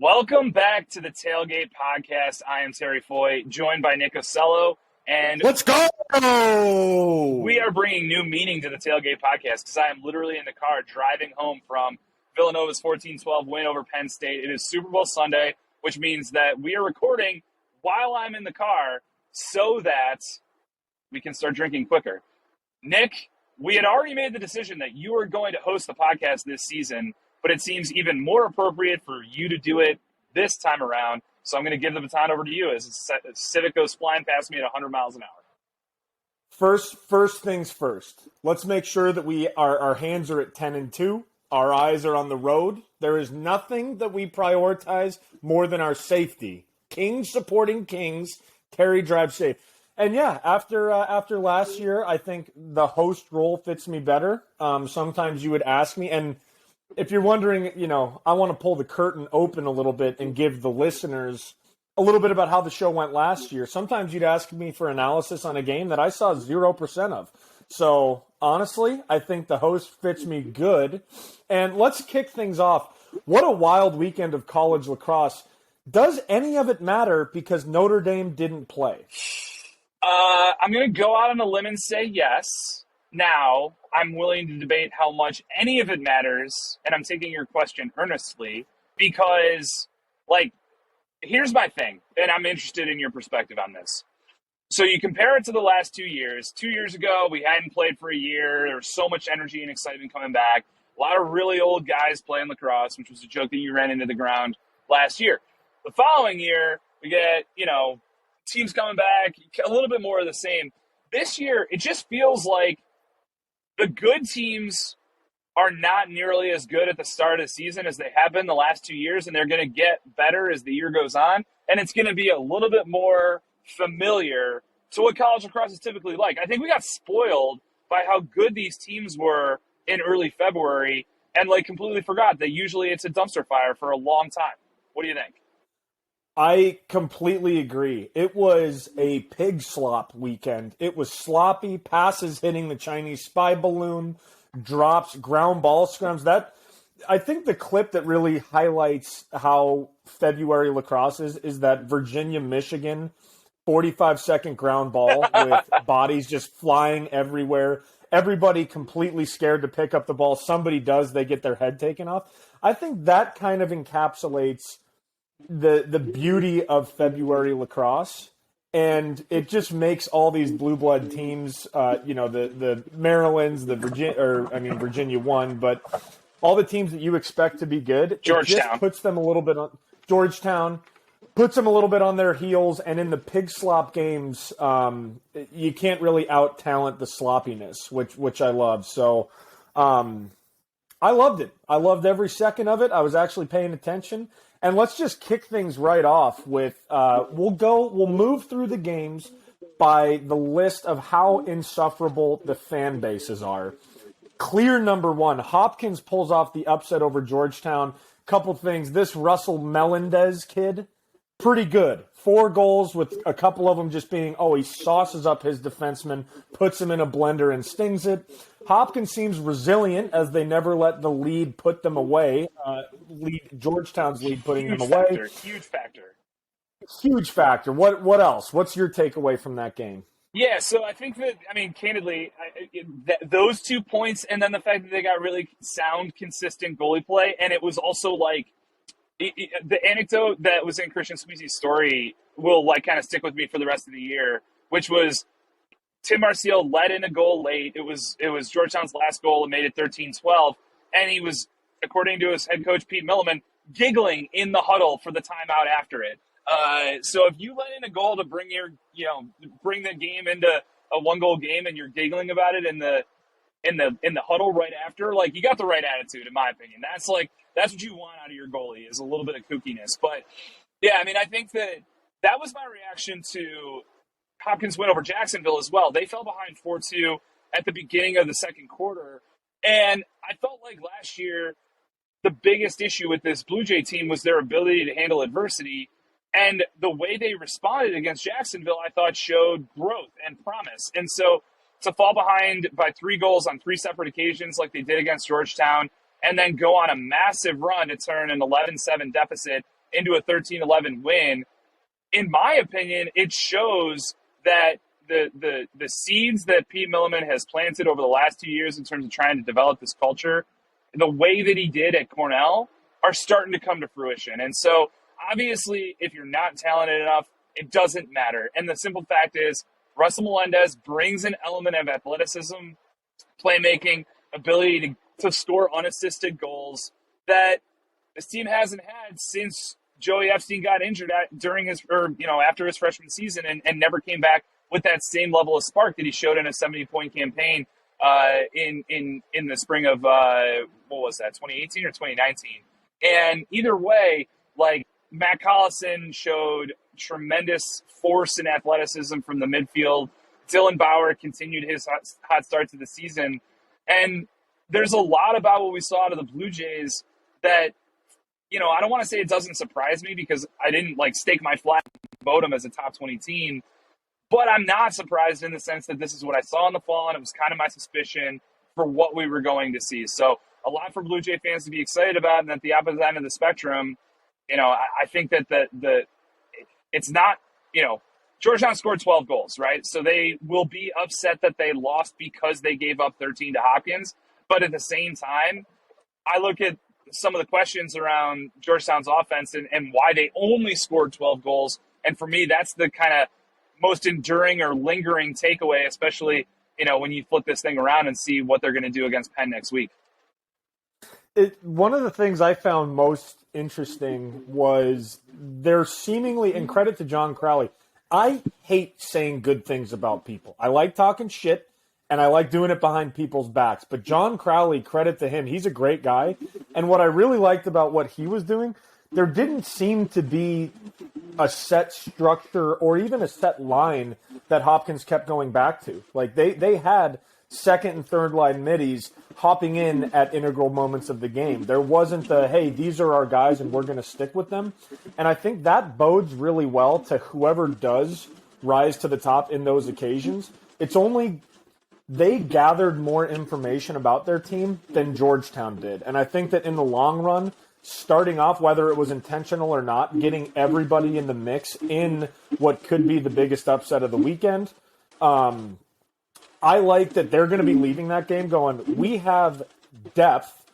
Welcome back to the Tailgate podcast. I am Terry Foy, joined by Nick Ossello, and let's go! We are bringing new meaning to the Tailgate podcast because I am literally in the car driving home from Villanova's 14-12 win over Penn State. It is Super Bowl Sunday, which means that we are recording while I'm in the car so that we can start drinking quicker. Nick, we had already made the decision that you are going to host the podcast this season, but it seems even more appropriate for you to do it this time around. So I'm going to give the baton over to you as Civic goes flying past me at 100 miles an hour. First things first. Let's make sure that our hands are at 10 and 2. Our eyes are on the road. There is nothing that we prioritize more than our safety. Kings supporting Kings. Terry drives safe. And yeah, after last year, I think the host role fits me better. Sometimes you would ask me, and if you're wondering, I want to pull the curtain open a little bit and give the listeners a little bit about how the show went last year. Sometimes you'd ask me for analysis on a game that I saw 0% of. So honestly, I think the host fits me good. And let's kick things off. What a wild weekend of college lacrosse. Does any of it matter because Notre Dame didn't play? I'm going to go out on a limb and say yes. Now, I'm willing to debate how much any of it matters, and I'm taking your question earnestly, because, here's my thing, and I'm interested in your perspective on this. So you compare it to the last 2 years. 2 years ago, we hadn't played for a year. There was so much energy and excitement coming back. A lot of really old guys playing lacrosse, which was a joke that you ran into the ground last year. The following year, we get, teams coming back, a little bit more of the same. This year, it just feels like the good teams are not nearly as good at the start of the season as they have been the last 2 years, and they're going to get better as the year goes on, and it's going to be a little bit more familiar to what college lacrosse is typically like. I think we got spoiled by how good these teams were in early February and, completely forgot that usually it's a dumpster fire for a long time. What do you think? I completely agree. It was a pig slop weekend. It was sloppy, passes hitting the Chinese spy balloon, drops, ground ball scrums. I think the clip that really highlights how February lacrosse is that Virginia-Michigan 45-second ground ball with bodies just flying everywhere. Everybody completely scared to pick up the ball. Somebody does, they get their head taken off. I think that kind of encapsulates the beauty of February lacrosse, and it just makes all these blue blood teams, the Marylands, Virginia won, but all the teams that you expect to be good, Georgetown it just puts them a little bit on Georgetown, puts them a little bit on their heels, and in the pig slop games, you can't really out talent the sloppiness, which I love. So, I loved it. I loved every second of it. I was actually paying attention. And let's just kick things right off with we'll move through the games by the list of how insufferable the fan bases are. Clear number one, Hopkins pulls off the upset over Georgetown. Couple things. This Russell Melendez kid, pretty good. 4 goals with a couple of them just being, he sauces up his defenseman, puts him in a blender and stings it. Hopkins seems resilient as they never let the lead put them away. Georgetown's lead putting them away. Huge factor. What else? What's your takeaway from that game? Yeah, so I think that, candidly, those 2 points and then the fact that they got really sound, consistent goalie play, and it was also the anecdote that was in Christian Squeezy's story will kind of stick with me for the rest of the year, which was Tim Marcial led in a goal late. It was Georgetown's last goal and made it 13-12. And he was, according to his head coach, Pete Milliman, giggling in the huddle for the timeout after it. So if you let in a goal to bring bring the game into a 1-goal game and you're giggling about it in the huddle right after, you got the right attitude, in my opinion. That's what you want out of your goalie, is a little bit of kookiness. But yeah, I think that was my reaction to Hopkins win over Jacksonville as well. They fell behind 4-2 at the beginning of the second quarter. And I felt like last year, the biggest issue with this Blue Jay team was their ability to handle adversity. And the way they responded against Jacksonville, I thought, showed growth and promise. And so to fall behind by 3 goals on 3 separate occasions like they did against Georgetown, and then go on a massive run to turn an 11-7 deficit into a 13-11 win. In my opinion, it shows that the seeds that Pete Milliman has planted over the last 2 years in terms of trying to develop this culture, the way that he did at Cornell, are starting to come to fruition. And so, obviously, if you're not talented enough, it doesn't matter. And the simple fact is, Russell Melendez brings an element of athleticism, playmaking, ability to score unassisted goals that this team hasn't had since Joey Epstein got injured after his freshman season and never came back with that same level of spark that he showed in a 70-point campaign in the spring of 2018 or 2019. And either way, like, Matt Collison showed tremendous force and athleticism from the midfield. Dylan Bauer continued his hot start to the season. And there's a lot about what we saw out of the Blue Jays that, I don't want to say it doesn't surprise me because I didn't stake my flag and vote them as a top 20 team, but I'm not surprised in the sense that this is what I saw in the fall, and it was kind of my suspicion for what we were going to see. So a lot for Blue Jay fans to be excited about, and at the opposite end of the spectrum, I think that it's not, Georgetown scored 12 goals, right? So they will be upset that they lost because they gave up 13 to Hopkins. But at the same time, I look at some of the questions around Georgetown's offense and why they only scored 12 goals. And for me, that's the kind of most enduring or lingering takeaway, especially, when you flip this thing around and see what they're going to do against Penn next week. One of the things I found most interesting was they're seemingly, and credit to John Crowley, I hate saying good things about people. I like talking shit, and I like doing it behind people's backs. But John Crowley, credit to him, he's a great guy. And what I really liked about what he was doing, there didn't seem to be a set structure or even a set line that Hopkins kept going back to. Like, they had second and third line middies hopping in at integral moments of the game. There wasn't the, hey, these are our guys and we're going to stick with them. And I think that bodes really well to whoever does rise to the top in those occasions. It's only they gathered more information about their team than Georgetown did. And I think that in the long run, starting off, whether it was intentional or not, getting everybody in the mix in what could be the biggest upset of the weekend, I like that they're going to be leaving that game going, we have depth.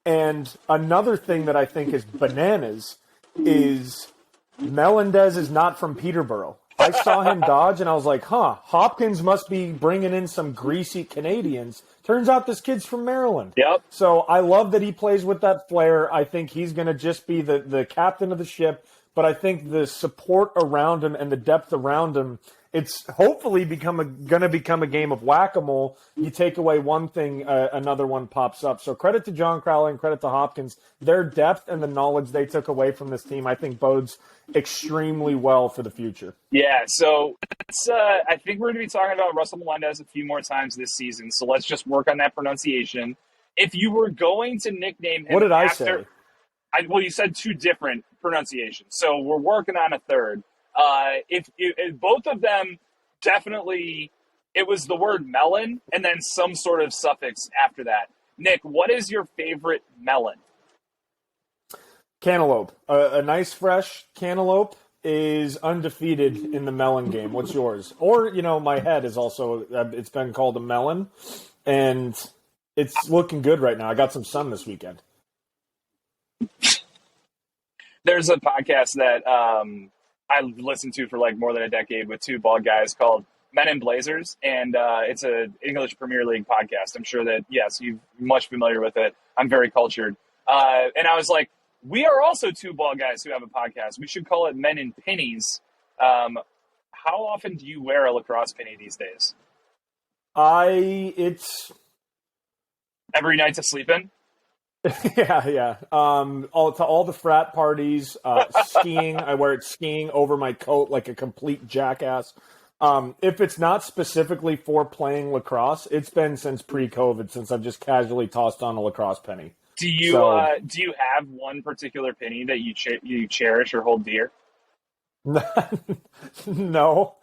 And another thing that I think is bananas is Melendez is not from Peterborough. I saw him dodge, and I was like, Hopkins must be bringing in some greasy Canadians. Turns out this kid's from Maryland. Yep. So I love that he plays with that flair. I think he's going to just be the captain of the ship. But I think the support around him and the depth around him, it's hopefully going to become a game of whack-a-mole. You take away one thing, another one pops up. So credit to John Crowley and credit to Hopkins. Their depth and the knowledge they took away from this team, I think, bodes extremely well for the future. Yeah, so I think we're going to be talking about Russell Melendez a few more times this season, so let's just work on that pronunciation. If you were going to nickname him, what did I say? You said two different pronunciations, so we're working on a third. If both of them, definitely, it was the word melon and then some sort of suffix after that. Nick, what is your favorite melon? Cantaloupe. A nice fresh cantaloupe is undefeated in the melon game. What's yours? Or, my head is also, it's been called a melon, and it's looking good right now. I got some sun this weekend. There's a podcast that I listened to for more than a decade with two bald guys called Men in Blazers, and it's an English Premier League podcast. I'm sure that, yes, you're much familiar with it. I'm very cultured. And I was like, we are also two bald guys who have a podcast. We should call it Men in Pennies. How often do you wear a lacrosse penny these days? It's every night to sleep in? Yeah. All the frat parties, skiing. I wear it skiing over my coat like a complete jackass. If it's not specifically for playing lacrosse, it's been since pre-COVID, since I've just casually tossed on a lacrosse penny. Do you have one particular penny that you cherish or hold dear? No.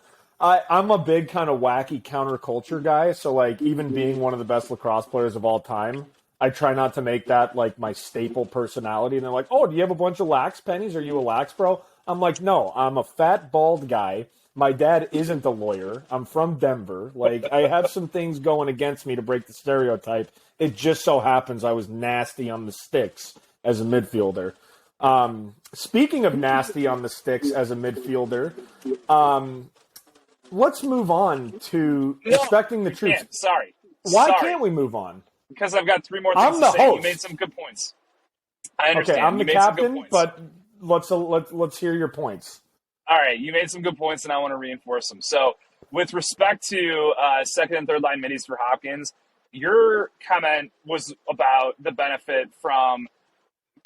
I'm a big kind of wacky counterculture guy, so even being one of the best lacrosse players of all time, I try not to make that like my staple personality. And they're like, oh, do you have a bunch of lax pennies? Are you a lax bro? I'm like, no, I'm a fat, bald guy. My dad isn't a lawyer. I'm from Denver. Like, I have some things going against me to break the stereotype. It just so happens I was nasty on the sticks as a midfielder. Speaking of nasty on the sticks as a midfielder, let's move on to respecting the troops. Sorry. Why can't we move on? Because I've got 3 more things I'm to the say. host. You made some good points. I understand. Okay, I'm the you made some good captain, points. but let's hear your points. All right, you made some good points, and I want to reinforce them. So, with respect to second and third line middies for Hopkins, your comment was about the benefit from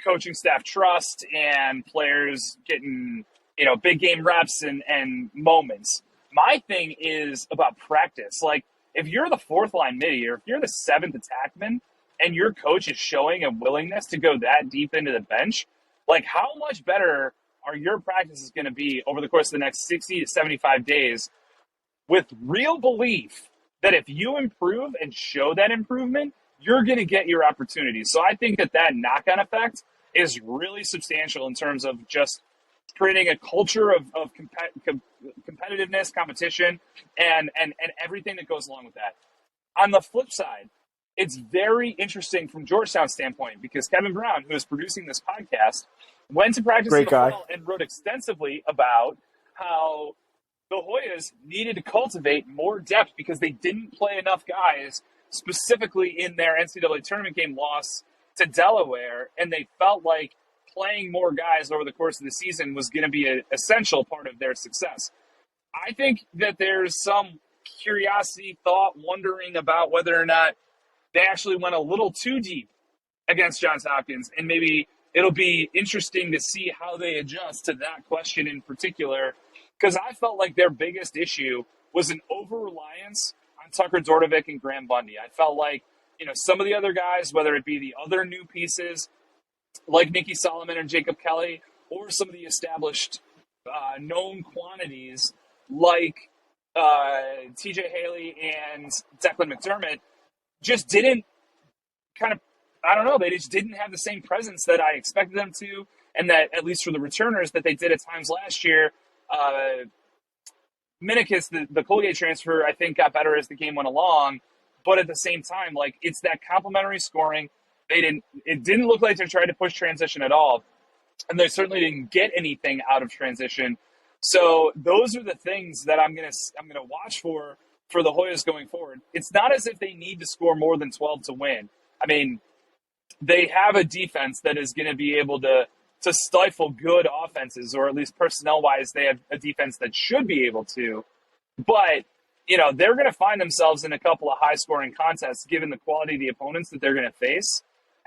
coaching staff trust and players getting, big game reps and moments. My thing is about practice. Like, if you're the fourth line midi or if you're the seventh attackman and your coach is showing a willingness to go that deep into the bench, like, how much better are your practices going to be over the course of the next 60 to 75 days with real belief that if you improve and show that improvement, you're going to get your opportunities. So I think that knock-on effect is really substantial in terms of just creating a culture of competitiveness, competition, and everything that goes along with that. On the flip side, it's very interesting from Georgetown's standpoint because Kevin Brown, who is producing this podcast, went to practice in the fall and wrote extensively about how the Hoyas needed to cultivate more depth because they didn't play enough guys, specifically in their NCAA tournament game loss to Delaware, and they felt like playing more guys over the course of the season was going to be an essential part of their success. I think that there's some curiosity, thought, wondering about whether or not they actually went a little too deep against Johns Hopkins, and maybe it'll be interesting to see how they adjust to that question in particular, because I felt like their biggest issue was an over-reliance on Tucker Dordovic and Graham Bundy. I felt like, some of the other guys, whether it be the other new pieces like Nicky Solomon and Jacob Kelly, or some of the established known quantities like TJ Haley and Declan McDermott, just didn't they just didn't have the same presence that I expected them to, and that, at least for the returners, that they did at times last year. Minikis, the Colgate transfer, I think got better as the game went along, but at the same time, like, it's that complementary scoring. It didn't look like they tried to push transition at all, and they certainly didn't get anything out of transition. So those are the things that I'm gonna watch for the Hoyas going forward. It's not as if they need to score more than 12 to win. I mean, they have a defense that is going to be able to stifle good offenses, or at least personnel-wise, they have a defense that should be able to. But, they're going to find themselves in a couple of high-scoring contests given the quality of the opponents that they're going to face.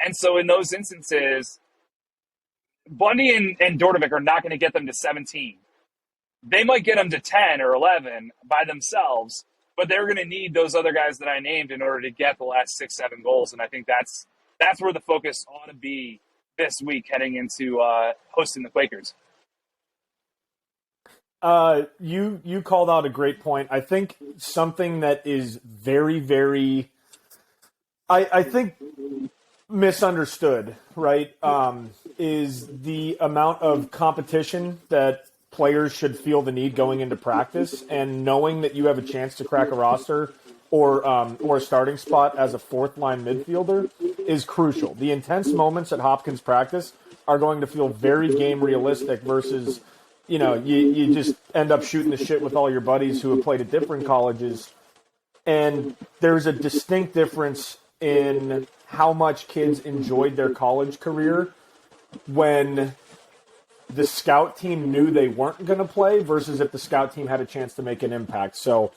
And so in those instances, Bundy and Dordovic are not going to get them to 17. They might get them to 10 or 11 by themselves, but they're going to need those other guys that I named in order to get the last 6-7 goals. And I think that's where the focus ought to be this week heading into hosting the Quakers. You called out a great point. I think something that is very, very, I think misunderstood, right, is the amount of competition that players should feel the need going into practice, and knowing that you have a chance to crack a roster or a starting spot as a fourth line midfielder is crucial. The intense moments at Hopkins practice are going to feel very game realistic versus, you just end up shooting the shit with all your buddies who have played at different colleges. And there's a distinct difference in how much kids enjoyed their college career when the scout team knew they weren't going to play versus if the scout team had a chance to make an impact. So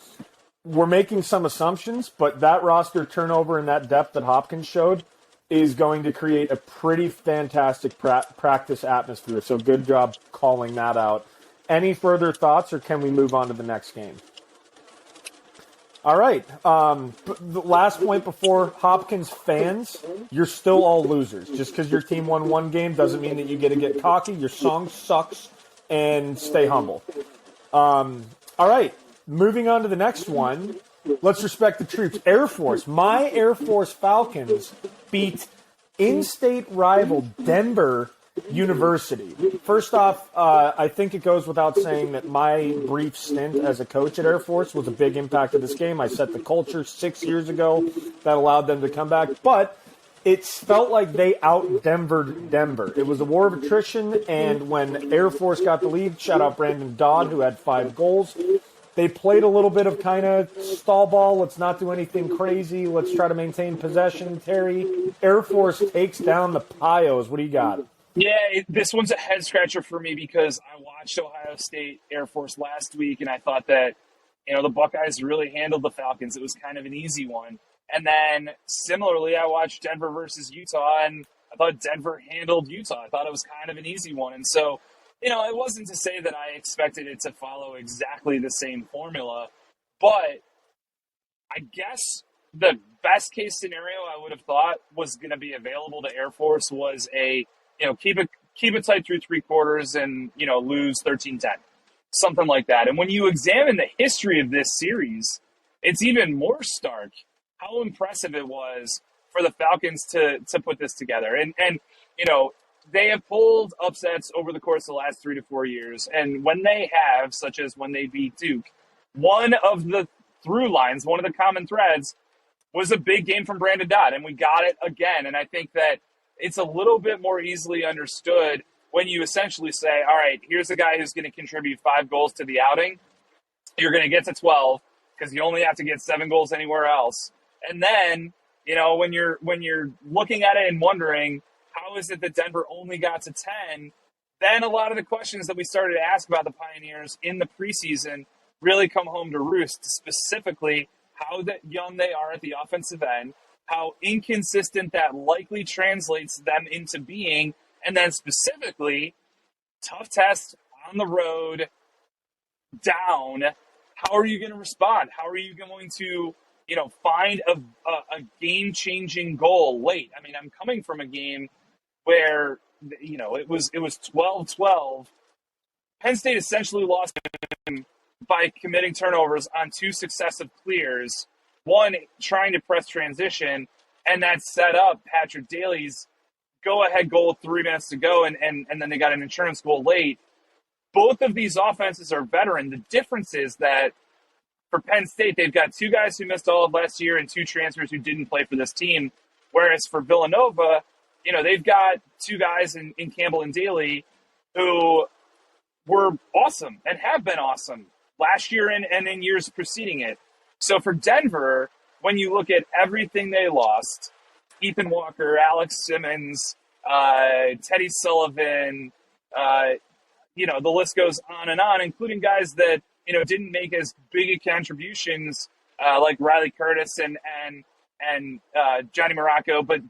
we're making some assumptions, but that roster turnover and that depth that Hopkins showed is going to create a pretty fantastic practice atmosphere. So good job calling that out. Any further thoughts, or can we move on to the next game? All right. The last point before Hopkins fans, you're still all losers. Just because your team won one game doesn't mean that you get to get cocky. Your song sucks, and stay humble. All right. Moving on to the next one. Let's respect the troops. Air Force. My Air Force Falcons beat in-state rival Denver University. First off, I think it goes without saying that my brief stint as a coach at Air Force was a big impact of this game. I set the culture 6 years ago that allowed them to come back, but it felt like they out-Denvered Denver. It was a war of attrition, and when Air Force got the lead, shout out Brandon Dodd, who had 5 goals, they played a little bit of kind of stall ball. Let's not do anything crazy. Let's try to maintain possession. Terry, Air Force takes down the Pios. What do you got? Yeah, this one's a head scratcher for me because I watched Ohio State Air Force last week, and I thought that, the Buckeyes really handled the Falcons. It was kind of an easy one. And then similarly, I watched Denver versus Utah, and I thought Denver handled Utah. I thought it was kind of an easy one. And so, it wasn't to say that I expected it to follow exactly the same formula, but I guess the best case scenario I would have thought was going to be available to Air Force was a, keep it tight through 3 quarters and, lose 13-10, something like that. And when you examine the history of this series, it's even more stark how impressive it was for the Falcons to put this together. And they have pulled upsets over the course of the last 3 to 4 years. And when they have, such as when they beat Duke, one of the through lines, one of the common threads was a big game from Brandon Dodd. And we got it again. And I think that it's a little bit more easily understood when you essentially say, all right, here's a guy who's going to contribute 5 goals to the outing. You're going to get to 12 because you only have to get 7 goals anywhere else. And then, when you're looking at it and wondering, how is it that Denver only got to 10? Then a lot of the questions that we started to ask about the Pioneers in the preseason really come home to roost, specifically how young they are at the offensive end, how inconsistent that likely translates them into being, and then specifically, tough test on the road, down. How are you going to respond? How are you going to, find a game-changing goal late? I mean, I'm coming from a game where, it was 12-12. Penn State essentially lost by committing turnovers on 2 successive clears, one trying to press transition, and that set up Patrick Daly's go-ahead goal with 3 minutes to go, and then they got an insurance goal late. Both of these offenses are veteran. The difference is that for Penn State, they've got 2 guys who missed all of last year and 2 transfers who didn't play for this team, whereas for Villanova, they've got 2 guys in Campbell and Daly who were awesome and have been awesome last year and in years preceding it. So for Denver, when you look at everything they lost, Ethan Walker, Alex Simmons, Teddy Sullivan, the list goes on, including guys that, didn't make as big a contributions like Riley Curtis and Johnny Morocco, but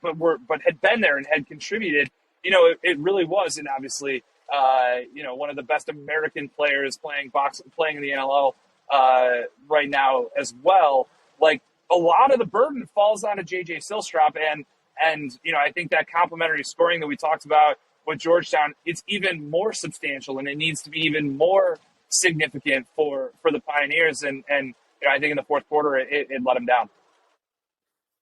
had been there and had contributed. It really was, and obviously, one of the best American players playing in the NLL right now as well. Like, a lot of the burden falls onto JJ Silstrop, and I think that complementary scoring that we talked about with Georgetown, it's even more substantial, and it needs to be even more significant for the Pioneers. And I think in the fourth quarter, it let them down.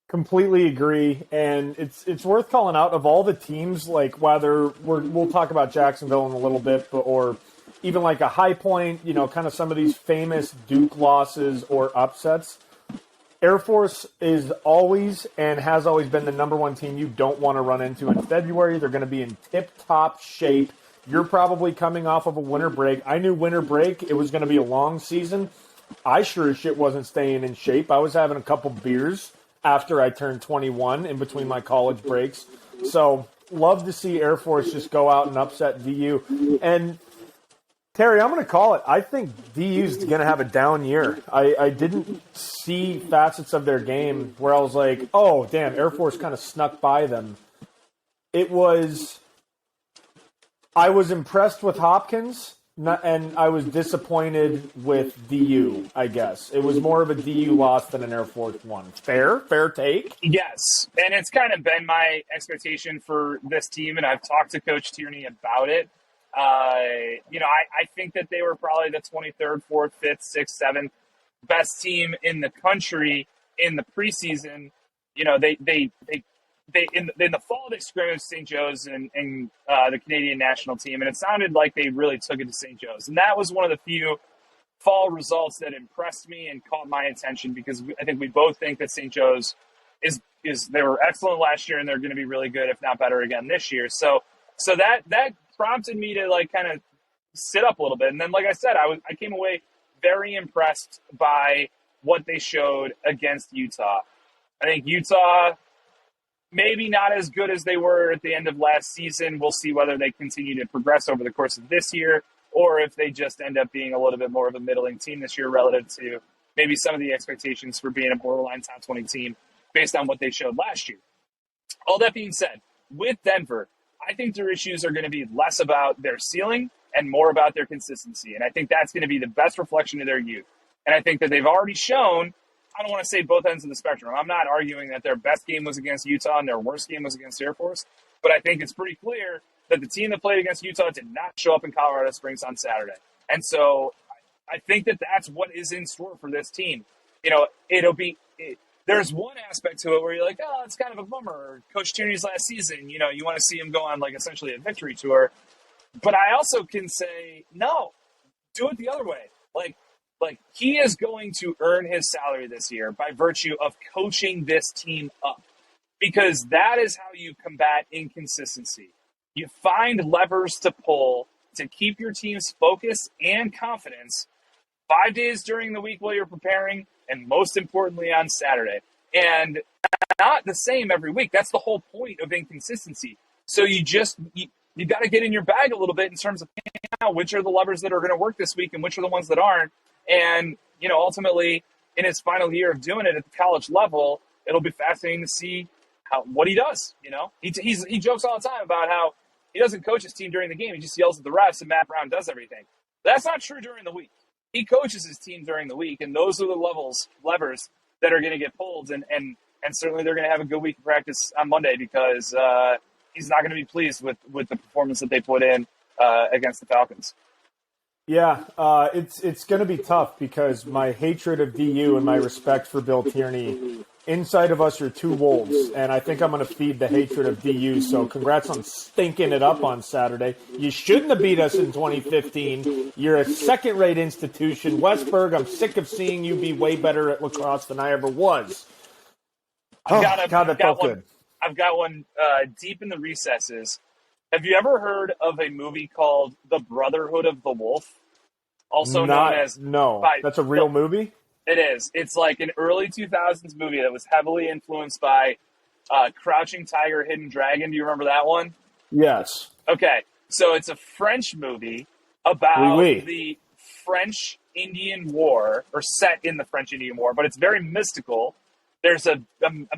Completely agree, and it's worth calling out of all the teams, like whether we'll talk about Jacksonville in a little bit, or even like a High Point, kind of some of these famous Duke losses or upsets. Air Force is always and has always been the number one team you don't want to run into in February. They're going to be in tip-top shape. You're probably coming off of a winter break. I knew winter break, it was going to be a long season. I sure as shit wasn't staying in shape. I was having a couple beers after I turned 21 in between my college breaks. So love to see Air Force just go out and upset DU. And Terry, I'm going to call it. I think DU's going to have a down year. I didn't see facets of their game where I was like, oh, damn, Air Force kind of snuck by them. I was impressed with Hopkins, and I was disappointed with DU, I guess. It was more of a DU loss than an Air Force one. Fair take? Yes, and it's kind of been my expectation for this team, and I've talked to Coach Tierney about it. I think that they were probably the 23rd, 4th, 5th, 6th, 7th best team in the country in the preseason. They in the fall they scrimmaged St. Joe's and the Canadian national team, and it sounded like they really took it to St. Joe's, and that was one of the few fall results that impressed me and caught my attention because I think we both think that St. Joe's is they were excellent last year and they're going to be really good, if not better, again this year. So that prompted me to like kind of sit up a little bit, and then like I said, I came away very impressed by what they showed against Utah. I think Utah maybe not as good as they were at the end of last season. We'll see whether they continue to progress over the course of this year, or if they just end up being a little bit more of a middling team this year relative to maybe some of the expectations for being a borderline top 20 team based on what they showed last year. All that being said, with Denver, I think their issues are going to be less about their ceiling and more about their consistency. And I think that's going to be the best reflection of their youth. And I think that they've already shown, I don't want to say both ends of the spectrum. I'm not arguing that their best game was against Utah and their worst game was against Air Force, but I think it's pretty clear that the team that played against Utah did not show up in Colorado Springs on Saturday. And so I think that that's what is in store for this team. You know, there's one aspect to it where you're like, oh, it's kind of a bummer. Coach Tierney's last season, you know, you want to see him go on like essentially a victory tour. But I also can say, no, do it the other way. Like he is going to earn his salary this year by virtue of coaching this team up, because that is how you combat inconsistency. You find levers to pull to keep your team's focus and confidence 5 days during the week while you're preparing, and most importantly on Saturday. And not the same every week. That's the whole point of inconsistency. So you got to get in your bag a little bit in terms of out which are the levers that are going to work this week and which are the ones that aren't. And, you know, ultimately in his final year of doing it at the college level, it'll be fascinating to see what he does. You know, he jokes all the time about how he doesn't coach his team during the game. He just yells at the refs and Matt Brown does everything. That's not true during the week. He coaches his team during the week, and those are the levers that are going to get pulled. And certainly they're going to have a good week of practice on Monday because he's not going to be pleased with the performance that they put in against the Falcons. Yeah, it's going to be tough because my hatred of DU and my respect for Bill Tierney, inside of us are two wolves, and I think I'm going to feed the hatred of DU. So congrats on stinking it up on Saturday. You shouldn't have beat us in 2015. You're a second-rate institution. Westberg, I'm sick of seeing you be way better at lacrosse than I ever was. God, that felt good. I've got one deep in the recesses. Have you ever heard of a movie called The Brotherhood of the Wolf? Also known as... No, that's a real movie? It is. It's like an early 2000s movie that was heavily influenced by Crouching Tiger, Hidden Dragon. Do you remember that one? Yes. Okay. So it's a French movie about the French-Indian War, or set in the French-Indian War, but it's very mystical. There's a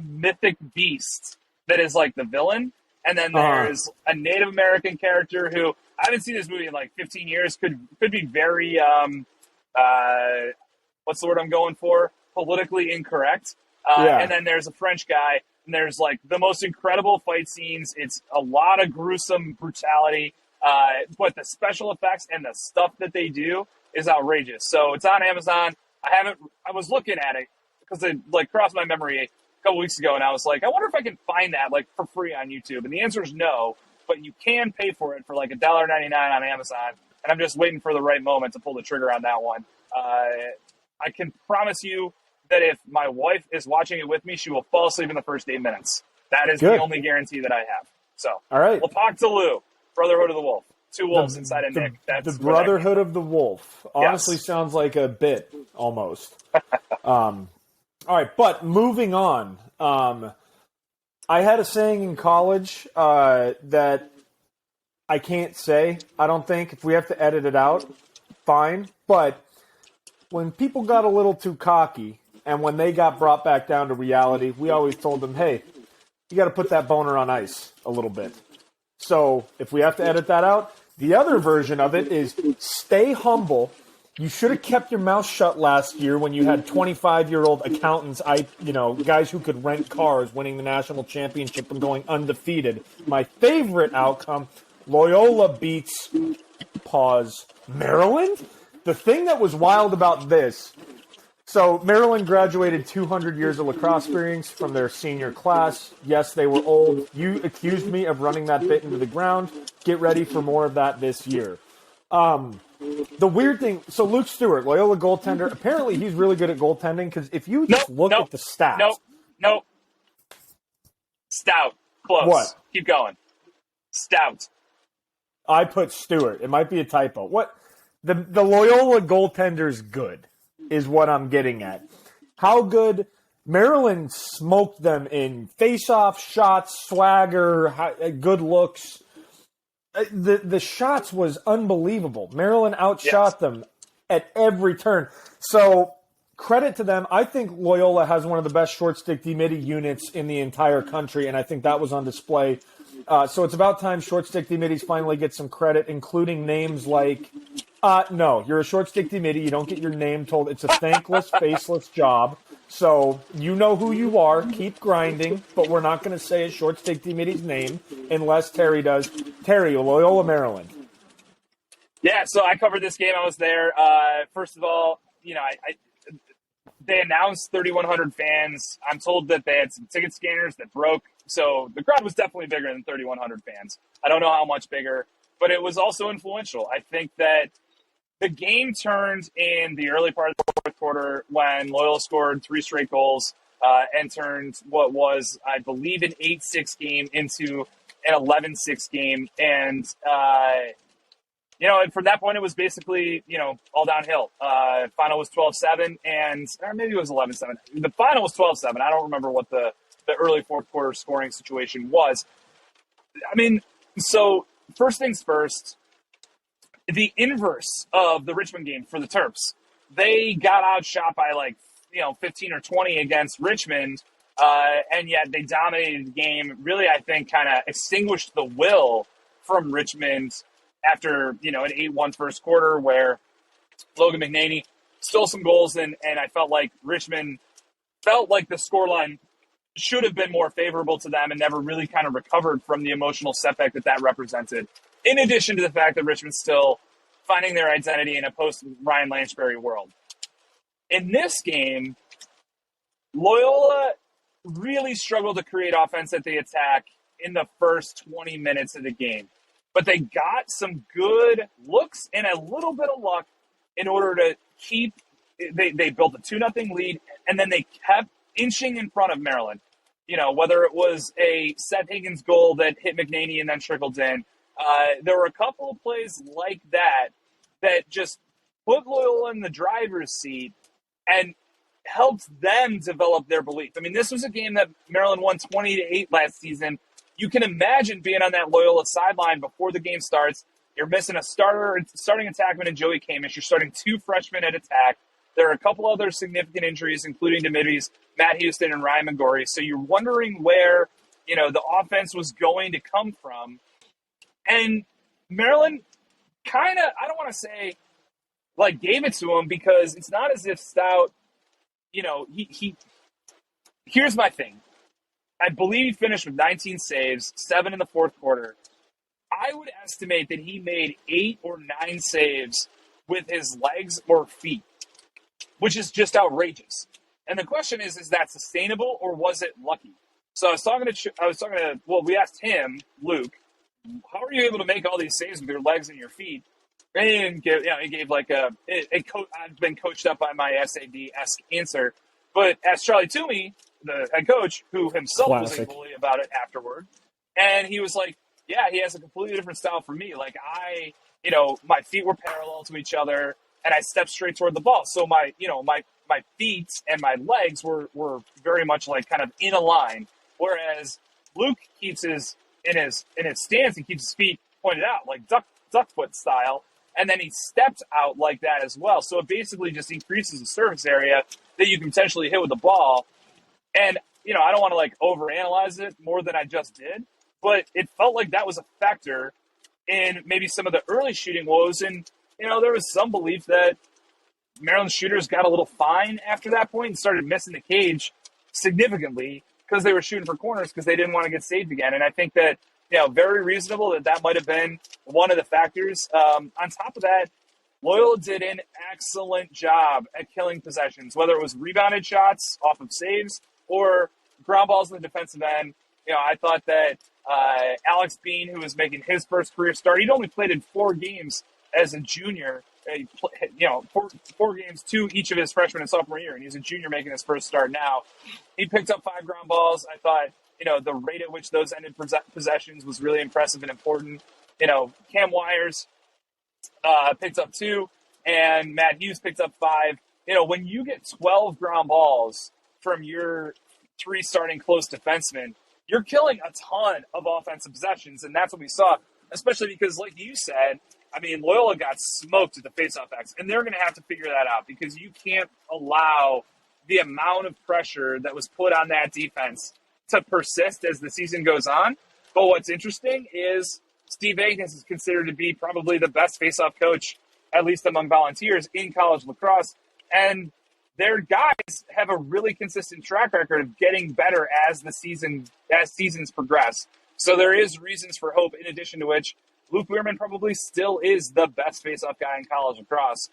mythic beast that is like the villain, and then there's a Native American character who, I haven't seen this movie in like 15 years, could be very, what's the word I'm going for? Politically incorrect. And then there's a French guy, and there's like the most incredible fight scenes. It's a lot of gruesome brutality, but the special effects and the stuff that they do is outrageous. So it's on Amazon. I was looking at it because it like crossed my memory a couple weeks ago, and I was like, I wonder if I can find that like for free on YouTube. And the answer is no, but you can pay for it for like $1.99 on Amazon. And I'm just waiting for the right moment to pull the trigger on that one. I can promise you that if my wife is watching it with me, she will fall asleep in the first 8 minutes. That is the only guarantee that I have. So, all right. Well, Lepak Tulu, Brotherhood of the Wolf. Two wolves inside a Nick. That's the Brotherhood of the Wolf. Honestly, sounds like a bit, almost. All right, but moving on. I had a saying in college that I can't say, I don't think. If we have to edit it out, fine. But when people got a little too cocky and when they got brought back down to reality, we always told them, hey, you got to put that boner on ice a little bit. So if we have to edit that out, the other version of it is stay humble. You should have kept your mouth shut last year when you had 25-year-old accountants, guys who could rent cars, winning the national championship and going undefeated. My favorite outcome, Loyola beats, Maryland? The thing that was wild about this, So Maryland graduated 200 years of lacrosse experience from their senior class. Yes, they were old. You accused me of running that bit into the ground. Get ready for more of that this year. The weird thing, so Luke Stewart, Loyola goaltender, apparently he's really good at goaltending because if you just look at the stats. Nope. Stout. Close. What? Keep going. Stout. I put Stewart. It might be a typo. What? The Loyola goaltender's good, is what I'm getting at. How good? Maryland smoked them in face-off shots, swagger, good looks. The shots was unbelievable. Maryland outshot them at every turn. So credit to them. I think Loyola has one of the best short stick D-midi units in the entire country, and I think that was on display. So it's about time short stick D-midis finally get some credit, including names like, no, you're a short stick D-midi. You don't get your name told. It's a thankless, faceless job. So you know who you are. Keep grinding, but we're not going to say a short stick D-midi's name unless Terry does. Terry, Loyola, Maryland. Yeah, so I covered this game. I was there. First of all, they announced 3,100 fans. I'm told that they had some ticket scanners that broke. So the crowd was definitely bigger than 3,100 fans. I don't know how much bigger, but it was also influential. I think that the game turned in the early part of the fourth quarter when Loyola scored 3 straight goals and turned what was, I believe, an 8-6 game into an 11-6 game. And, and from that point, it was basically, all downhill. Final was 12-7, or maybe it was 11-7. The final was 12-7. I don't remember what the early fourth quarter scoring situation was. I mean, so first things first, the inverse of the Richmond game for the Terps. They got outshot by 15 or 20 against Richmond, and yet they dominated the game. Really, I think, kind of extinguished the will from Richmond after, an 8-1 first quarter where Logan McNaney stole some goals, and I felt like Richmond felt like the scoreline should have been more favorable to them and never really kind of recovered from the emotional setback that represented. In addition to the fact that Richmond's still finding their identity in a post-Ryan Lanchbury world. In this game, Loyola really struggled to create offense at the attack in the first 20 minutes of the game. But they got some good looks and a little bit of luck in order to keep – they built a 2-0 lead, and then they kept inching in front of Maryland. Whether it was a Seth Higgins goal that hit McNaney and then trickled in. There were a couple of plays like that just put Loyola in the driver's seat and helped them develop their belief. I mean, this was a game that Maryland won 20-8 last season. You can imagine being on that Loyola sideline before the game starts. You're missing a starting attackman in Joey Kamish. You're starting 2 freshmen at attack. There are a couple other significant injuries, including to middies, Matt Houston and Ryan McGorry. So you're wondering where, the offense was going to come from. And Maryland kind of, I don't want to say, gave it to him because it's not as if Stout, here's my thing. I believe he finished with 19 saves, 7 in the fourth quarter. I would estimate that he made 8 or 9 saves with his legs or feet, which is just outrageous. And the question is that sustainable or was it lucky? So we asked him, Luke, how are you able to make all these saves with your legs and your feet? And he didn't give, he gave I've been coached up by my SAD-esque answer. But asked Charlie Toomey, the head coach, who himself was a bully about it afterward. And he was like, yeah, he has a completely different style from me. My feet were parallel to each other and I stepped straight toward the ball. So my feet and my legs were very much kind of in a line. Whereas Luke keeps in his stance and keeps his feet pointed out, like duck foot style. And then he stepped out like that as well. So it basically just increases the surface area that you can potentially hit with the ball. And, I don't want to overanalyze it more than I just did, but it felt like that was a factor in maybe some of the early shooting woes. And, there was some belief that Maryland shooters got a little fine after that point and started missing the cage significantly because they were shooting for corners because they didn't want to get saved again. And I think that, very reasonable that might have been one of the factors. On top of that, Loyola did an excellent job at killing possessions, whether it was rebounded shots off of saves or ground balls in the defensive end. I thought that Alex Bean, who was making his first career start, he'd only played in 4 games as a junior. Four games, 2 each of his freshman and sophomore year, and he's a junior making his first start now. He picked up 5 ground balls. I thought, the rate at which those ended possessions was really impressive and important. Cam Wires picked up 2, and Matt Hughes picked up 5. When you get 12 ground balls from your 3 starting close defensemen, you're killing a ton of offensive possessions, and that's what we saw, especially because, like you said, Loyola got smoked at the faceoff X, and they're going to have to figure that out because you can't allow the amount of pressure that was put on that defense to persist as the season goes on. But what's interesting is Steve Agnes is considered to be probably the best faceoff coach, at least among volunteers, in college lacrosse, and their guys have a really consistent track record of getting better as seasons progress. So there is reasons for hope, in addition to which Luke Weirman probably still is the best faceoff guy in college lacrosse.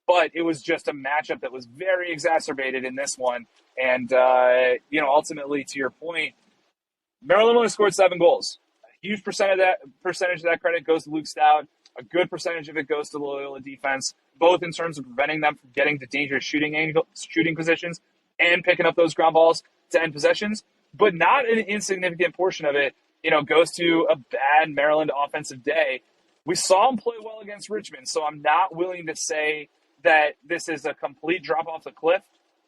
But it was just a matchup that was very exacerbated in this one. And, ultimately, to your point, Maryland only scored 7 goals. A huge percentage of that credit goes to Luke Stout. A good percentage of it goes to the Loyola defense, both in terms of preventing them from getting to dangerous shooting positions and picking up those ground balls to end possessions. But not an insignificant portion of it, goes to a bad Maryland offensive day. We saw them play well against Richmond, so I'm not willing to say that this is a complete drop off the cliff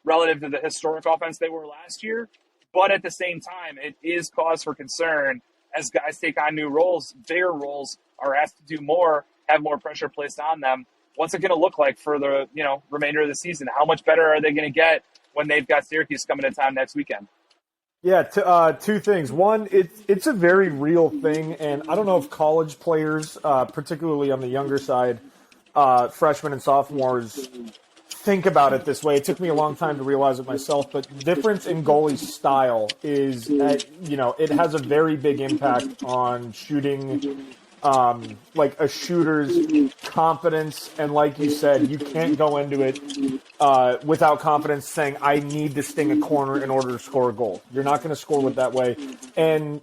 relative to the historic offense they were last year. But at the same time, it is cause for concern as guys take on new roles, bigger roles, are asked to do more, have more pressure placed on them. What's it going to look like for the remainder of the season? How much better are they going to get when they've got Syracuse coming to town next weekend? Yeah, 2 things. One, it's a very real thing, and I don't know if college players, particularly on the younger side, freshmen and sophomores, think about it this way. It took me a long time to realize it myself, but the difference in goalie style is, it has a very big impact on shooting, like a shooter's confidence. And like you said, you can't go into it without confidence saying, I need to sting a corner in order to score a goal. You're not going to score with that way. And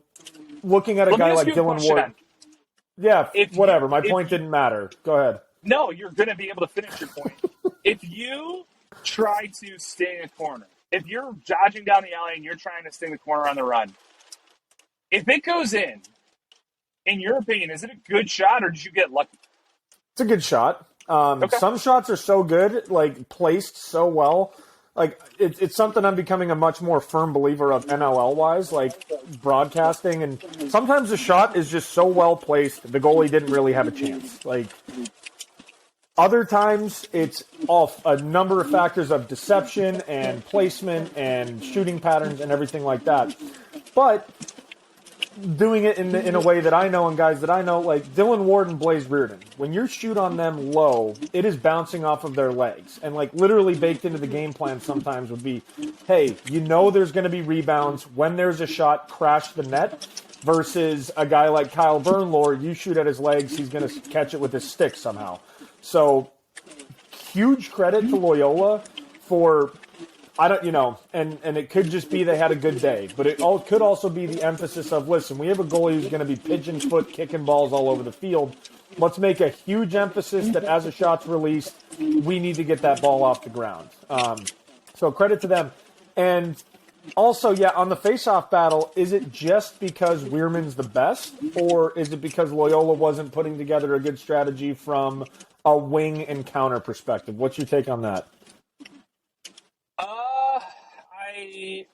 looking at a guy like Dylan Ward, whatever. My point didn't matter. Go ahead. No, you're going to be able to finish your point. If you try to sting a corner, if you're dodging down the alley and you're trying to sting the corner on the run, if it goes in your opinion, is it a good shot or did you get lucky? It's a good shot. Okay. Some shots are so good, like placed so well. Like it's something I'm becoming a much more firm believer of NLL-wise, like broadcasting. And sometimes the shot is just so well placed, the goalie didn't really have a chance. Like other times, it's off a number of factors of deception and placement and shooting patterns and everything like that. But doing it in a way that I know and guys that I know, like Dylan Ward and Blaze Reardon, when you shoot on them low, it is bouncing off of their legs. And like literally baked into the game plan sometimes would be, hey, there's going to be rebounds. When there's a shot, crash the net. Versus a guy like Kyle Burnlore, you shoot at his legs, he's going to catch it with his stick somehow. So huge credit to Loyola for, and it could just be they had a good day, but it could also be the emphasis of, listen, we have a goalie who's going to be pigeon foot kicking balls all over the field. Let's make a huge emphasis that as a shot's released, we need to get that ball off the ground. So credit to them. And also, on the face-off battle, is it just because Weirman's the best, or is it because Loyola wasn't putting together a good strategy from a wing and counter perspective? What's your take on that? I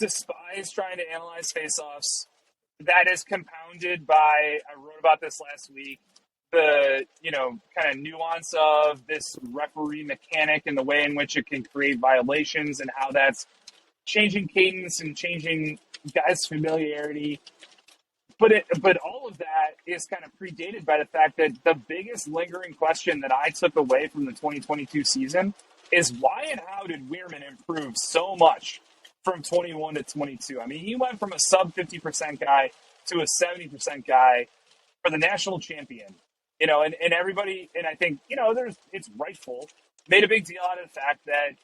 despise trying to analyze face-offs. That is compounded by, I wrote about this last week, the, kind of nuance of this referee mechanic and the way in which it can create violations and how that's changing cadence and changing guys' familiarity. But all of that is kind of predated by the fact that the biggest lingering question that I took away from the 2022 season is why and how did Weirman improve so much from 21 to 22? I mean, he went from a sub 50% guy to a 70% guy for the national champion. And everybody, and I think, it's rightful, made a big deal out of the fact that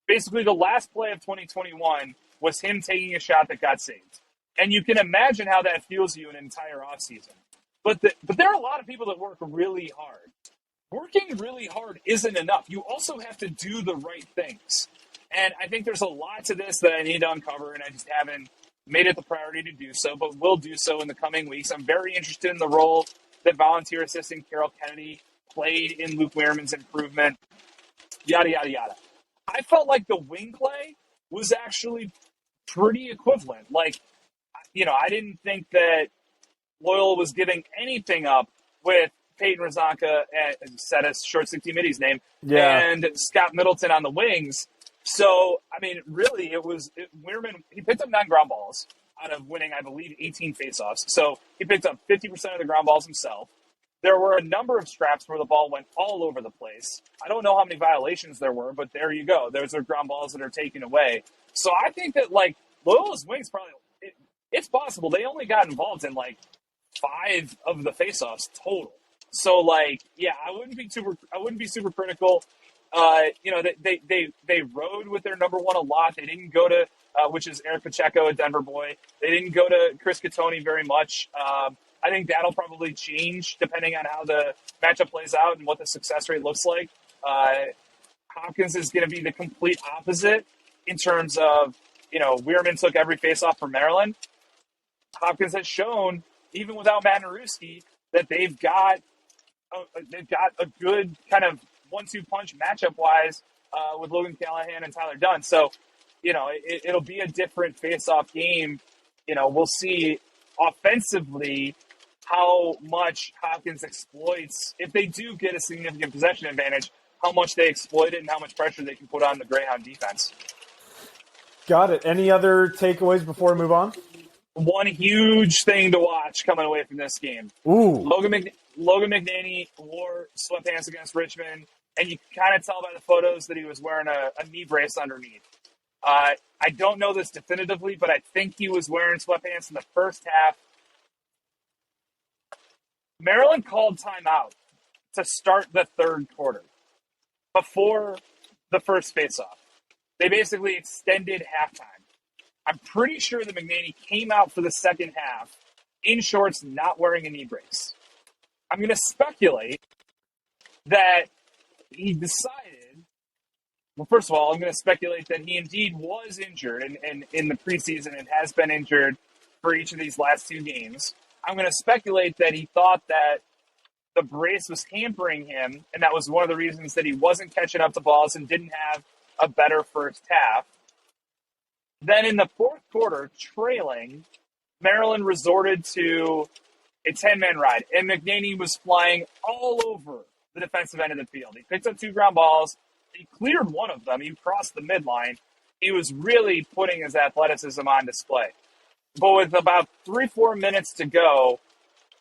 basically the last play of 2021 was him taking a shot that got saved. And you can imagine how that feels you an entire offseason. But there are a lot of people that work really hard. Working really hard isn't enough. You also have to do the right things. And I think there's a lot to this that I need to uncover, and I just haven't made it the priority to do so, but will do so in the coming weeks. I'm very interested in the role that volunteer assistant Carol Kennedy played in Luke Wehrman's improvement, yada, yada, yada. I felt like the wing play was actually pretty equivalent. I didn't think that Loyola was giving anything up with Peyton Razanka, said a short 60 middies name, and Scott Middleton on the wings. So, really, Wehrman, he picked up 9 ground balls out of winning, I believe, 18 faceoffs. So he picked up 50% of the ground balls himself. There were a number of scraps where the ball went all over the place. I don't know how many violations there were, but there you go. Those are ground balls that are taken away. So I think that, Loyola's wings probably, it's possible they only got involved in, 5 of the faceoffs total. So, I wouldn't be super critical. They rode with their number one a lot. They didn't go to, which is Eric Pacheco, a Denver boy. They didn't go to Chris Catoni very much. I think that'll probably change depending on how the matchup plays out and what the success rate looks like. Hopkins is going to be the complete opposite in terms of, Wehrman took every faceoff from Maryland. Hopkins has shown, even without Matt Naruski, that they've got a good kind of 1-2 punch matchup wise with Logan Callahan and Tyler Dunn. So, it'll be a different face-off game. We'll see offensively how much Hopkins exploits, if they do get a significant possession advantage, how much they exploit it and how much pressure they can put on the Greyhound defense. Got it. Any other takeaways before we move on? One huge thing to watch coming away from this game. Ooh. Logan McNaney wore sweatpants against Richmond, and you can kind of tell by the photos that he was wearing a knee brace underneath. I don't know this definitively, but I think he was wearing sweatpants in the first half. Maryland called timeout to start the third quarter before the first faceoff. They basically extended halftime. I'm pretty sure that McNaney came out for the second half in shorts, not wearing a knee brace. I'm going to speculate that he decided, well, first of all, I'm going to speculate that he indeed was injured and in the preseason and has been injured for each of these last 2 games. I'm going to speculate that he thought that the brace was hampering him, and that was one of the reasons that he wasn't catching up to balls and didn't have a better first half. Then in the fourth quarter, trailing, Maryland resorted to a 10-man ride, and McNaney was flying all over the defensive end of the field. He picked up 2 ground balls. He cleared one of them. He crossed the midline. He was really putting his athleticism on display. But with about 3-4 minutes to go,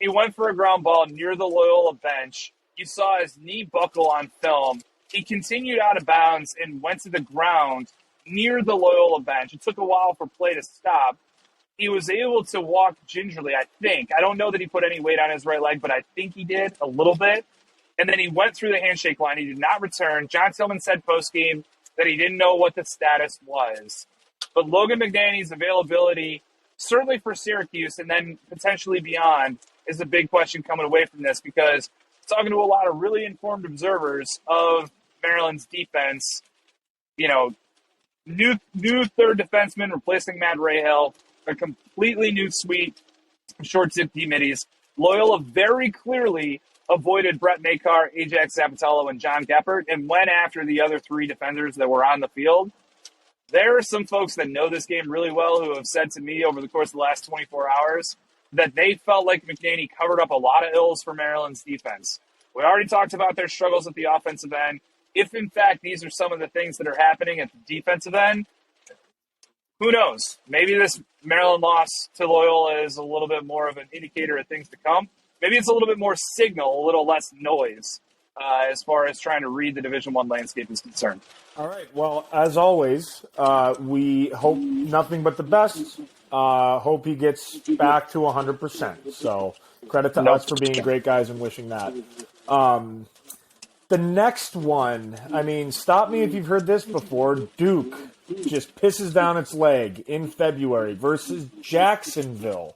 he went for a ground ball near the Loyola bench. You saw his knee buckle on film. He continued out of bounds and went to the ground near the Loyola bench. It took a while for play to stop. He was able to walk gingerly, I think. I don't know that he put any weight on his right leg, but I think he did a little bit. And then he went through the handshake line. He did not return. John Tillman said post-game that he didn't know what the status was. But Logan McNaney's availability, certainly for Syracuse and then potentially beyond, is a big question coming away from this, because talking to a lot of really informed observers of Maryland's defense, new third defenseman replacing Matt Rahill, a completely new suite of short zip D-middies. Loyola very clearly avoided Brett Makar, Ajax Zapatello, and John Geppert, and went after the other 3 defenders that were on the field. There are some folks that know this game really well who have said to me over the course of the last 24 hours that they felt like McNaney covered up a lot of ills for Maryland's defense. We already talked about their struggles at the offensive end. If, in fact, these are some of the things that are happening at the defensive end, who knows? Maybe this Maryland loss to Loyola is a little bit more of an indicator of things to come. Maybe it's a little bit more signal, a little less noise as far as trying to read the Division I landscape is concerned. All right. Well, as always, we hope nothing but the best Hope he gets back to 100%. So credit to us for being great guys and wishing that. The next one, I mean, stop me if you've heard this before. Duke just pisses down its leg in February versus Jacksonville.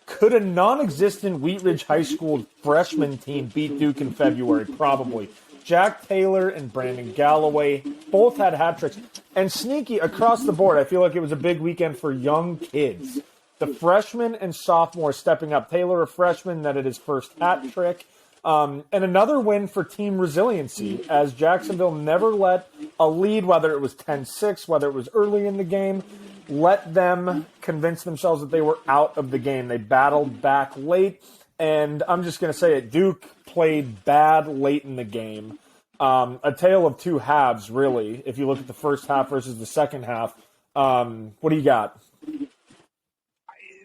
Could a non-existent Wheat Ridge High School freshman team beat Duke in February? Probably. Jack Taylor and Brandon Galloway both had hat tricks. And sneaky across the board, I feel like it was a big weekend for young kids. The freshmen and sophomores stepping up. Taylor, a freshman, that at his first hat trick. And another win for team resiliency, as Jacksonville never let a lead, whether it was 10-6, whether it was early in the game, let them convince themselves that they were out of the game. They battled back late, and I'm just going to say it, Duke played bad late in the game. A tale of two halves, really, if you look at the first half versus the second half. What do you got?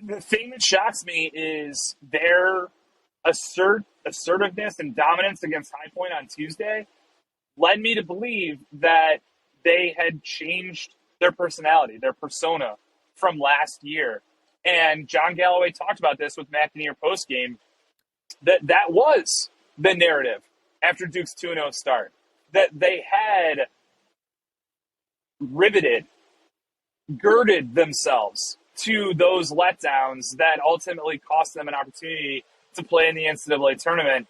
The thing that shocks me is their assertiveness and dominance against High Point on Tuesday led me to believe that they had changed their personality, their persona from last year. And John Galloway talked about this with McNear postgame, that was the narrative after Duke's 2-0 start, that they had girded themselves to those letdowns that ultimately cost them an opportunity to play in the NCAA tournament.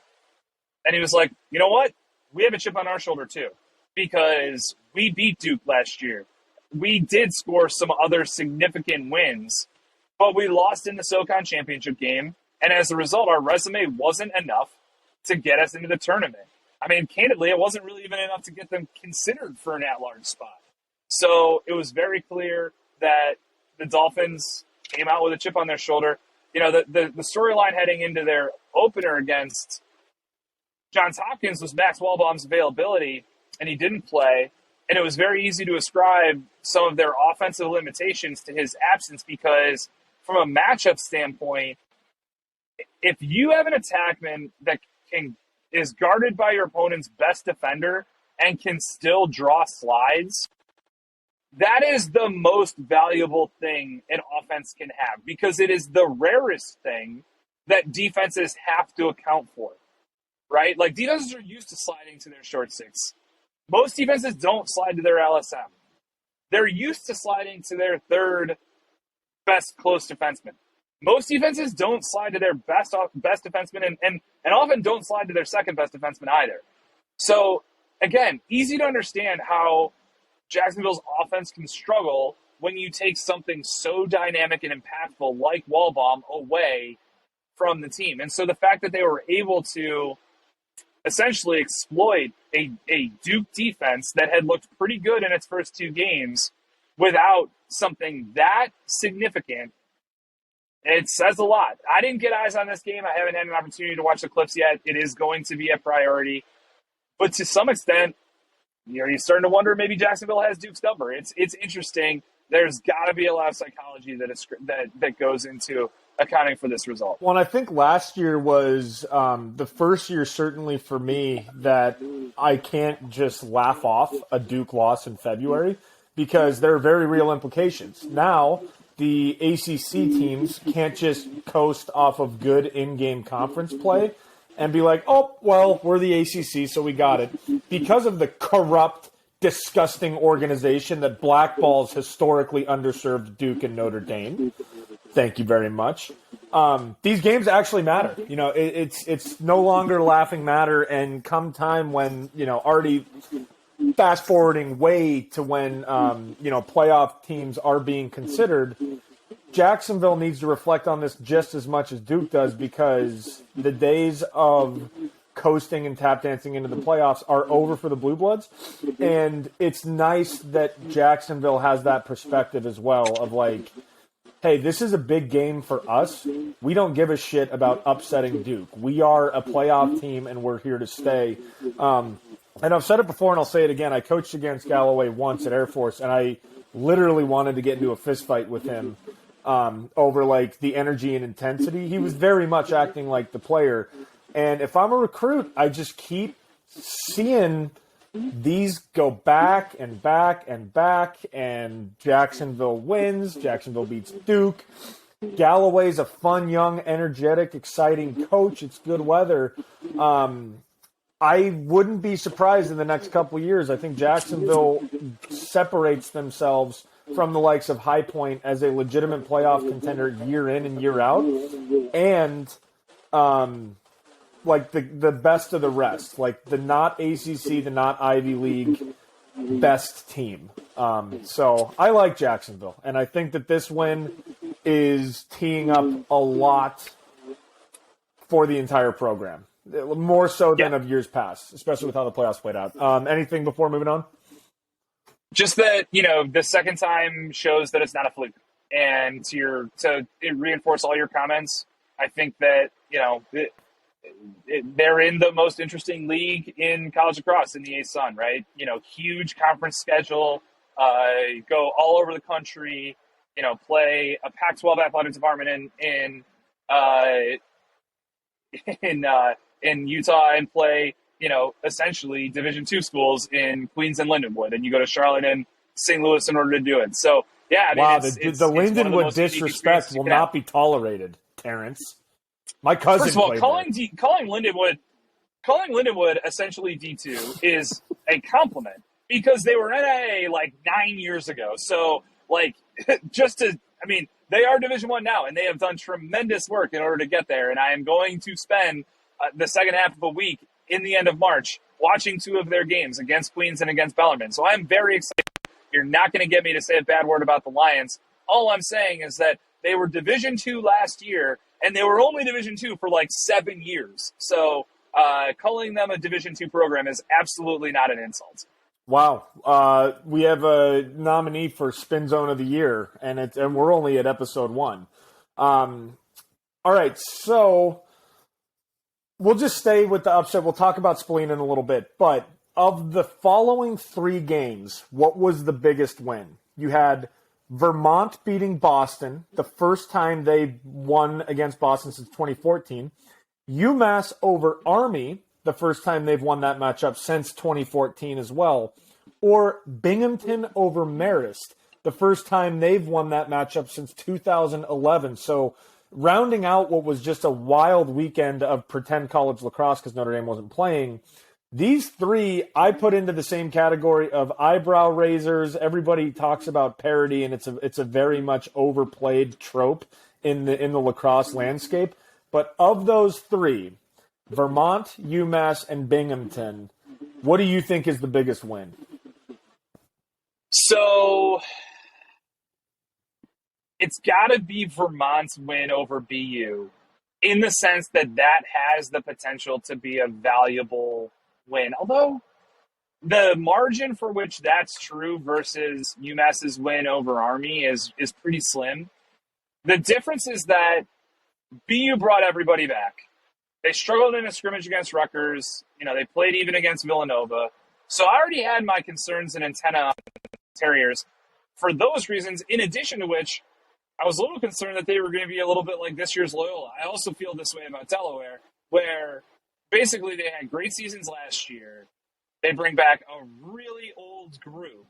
And he was like, you know what? We have a chip on our shoulder too, because we beat Duke last year. We did score some other significant wins, but we lost in the SoCon championship game. And as a result, our resume wasn't enough to get us into the tournament. I mean, candidly, it wasn't really even enough to get them considered for an at-large spot. So it was very clear that the Dolphins came out with a chip on their shoulder. You know, the storyline heading into their opener against Johns Hopkins was Max Wallbaum's availability, and he didn't play. And it was very easy to ascribe some of their offensive limitations to his absence because from a matchup standpoint, if you have an attackman that is guarded by your opponent's best defender and can still draw slides, that is the most valuable thing an offense can have because it is the rarest thing that defenses have to account for, right? Like, defenses are used to sliding to their short six. Most defenses don't slide to their LSM. They're used to sliding to their third best close defenseman. Most defenses don't slide to their best defenseman and often don't slide to their second best defenseman either. So, again, easy to understand how Jacksonville's offense can struggle when you take something so dynamic and impactful like Wallbaum away from the team. And so the fact that they were able to essentially exploit a Duke defense that had looked pretty good in its first two games without something that significant, it says a lot. I didn't get eyes on this game. I haven't had an opportunity to watch the clips yet. It is going to be a priority. But to some extent, you're starting to wonder maybe Jacksonville has Duke's number. It's interesting. There's got to be a lot of psychology that goes into accounting for this result. Well, and I think last year was the first year, certainly for me, that I can't just laugh off a Duke loss in February because there are very real implications. Now, the ACC teams can't just coast off of good in-game conference play and be like, oh, well, we're the ACC, so we got it. Because of the corrupt, disgusting organization that blackballs historically underserved Duke and Notre Dame. Thank you very much. These games actually matter. You know, it's no longer laughing matter, and come time when, already fast forwarding way to when, playoff teams are being considered, Jacksonville needs to reflect on this just as much as Duke does because the days of coasting and tap dancing into the playoffs are over for the Blue Bloods. And it's nice that Jacksonville has that perspective as well of like, hey, this is a big game for us. We don't give a shit about upsetting Duke. We are a playoff team and we're here to stay. And I've said it before and I'll say it again. I coached against Galloway once at Air Force and I literally wanted to get into a fist fight with him over like the energy and intensity. He was very much acting like the player. And if I'm a recruit, I just keep seeing these go back and back and back, and Jacksonville wins. Jacksonville beats Duke. Galloway's a fun, young, energetic, exciting coach. It's good weather. I wouldn't be surprised in the next couple of years. I think Jacksonville separates themselves from the likes of High Point as a legitimate playoff contender year in and year out, and like the best of the rest, like the not ACC, the not Ivy League best team. So I like Jacksonville, and I think that this win is teeing up a lot for the entire program. More so than of years past, especially with how the playoffs played out. Anything before moving on? Just that, the second time shows that it's not a fluke. And to reinforce all your comments, I think that, they're in the most interesting league in college lacrosse in the ASUN, right? Huge conference schedule, go all over the country, play a Pac-12 athletic department in Utah and play, essentially Division II schools in Queens and Lindenwood, and you go to Charlotte and St. Louis in order to do it. So, yeah, I mean, the Lindenwood disrespect will not be tolerated, Terrence. My cousin. First of all, calling Lindenwood essentially D2 is a compliment because they were NAA like 9 years ago. So, they are Division I now, and they have done tremendous work in order to get there. And I am going to spend the second half of a week in the end of March watching 2 of their games against Queens and against Bellarmine. So I'm very excited. You're not going to get me to say a bad word about the Lions. All I'm saying is that they were Division II last year, and they were only Division II for like 7 years. So calling them a Division II program is absolutely not an insult. Wow. We have a nominee for Spin Zone of the Year, and we're only at episode 1. All right, so we'll just stay with the upset. We'll talk about Spleen in a little bit. But of the following 3 games, what was the biggest win? You had Vermont beating Boston, the first time they won against Boston since 2014. UMass over Army, the first time they've won that matchup since 2014 as well. Or Binghamton over Marist, the first time they've won that matchup since 2011. So rounding out what was just a wild weekend of pretend college lacrosse because Notre Dame wasn't playing, these 3 I put into the same category of eyebrow raisers. Everybody talks about parody, and it's a very much overplayed trope in the lacrosse landscape. But of those 3, Vermont, UMass, and Binghamton, what do you think is the biggest win? So it's got to be Vermont's win over BU in the sense that has the potential to be a valuable win. Although the margin for which that's true versus UMass's win over Army is pretty slim. The difference is that BU brought everybody back. They struggled in a scrimmage against Rutgers. They played even against Villanova. So I already had my concerns and antenna on Terriers for those reasons, in addition to which I was a little concerned that they were going to be a little bit like this year's Loyola. I also feel this way about Delaware, where basically they had great seasons last year. They bring back a really old group,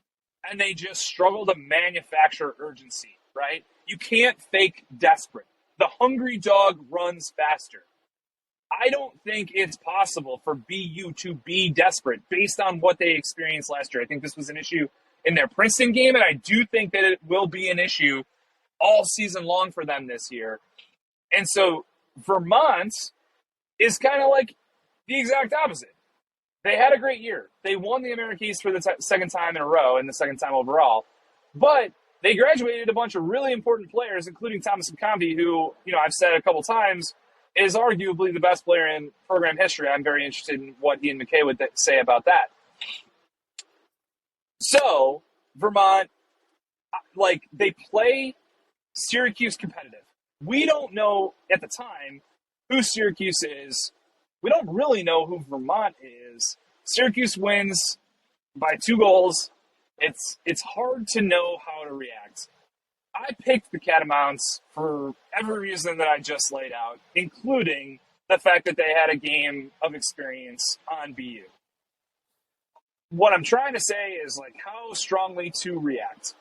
and they just struggle to manufacture urgency, right? You can't fake desperate. The hungry dog runs faster. I don't think it's possible for BU to be desperate based on what they experienced last year. I think this was an issue in their Princeton game, and I do think that it will be an issue all season long for them this year. And so Vermont is kind of like the exact opposite. They had a great year. They won the American East for the second time in a row and the second time overall. But they graduated a bunch of really important players, including Thomas McConvey, who, I've said a couple times, is arguably the best player in program history. I'm very interested in what Ian McKay would say about that. So, Vermont, they play Syracuse competitive. We don't know at the time who Syracuse is. We don't really know who Vermont is. Syracuse wins by 2 goals. It's hard to know how to react. I picked the Catamounts for every reason that I just laid out, including the fact that they had a game of experience on BU. what I'm trying to say is like how strongly to react.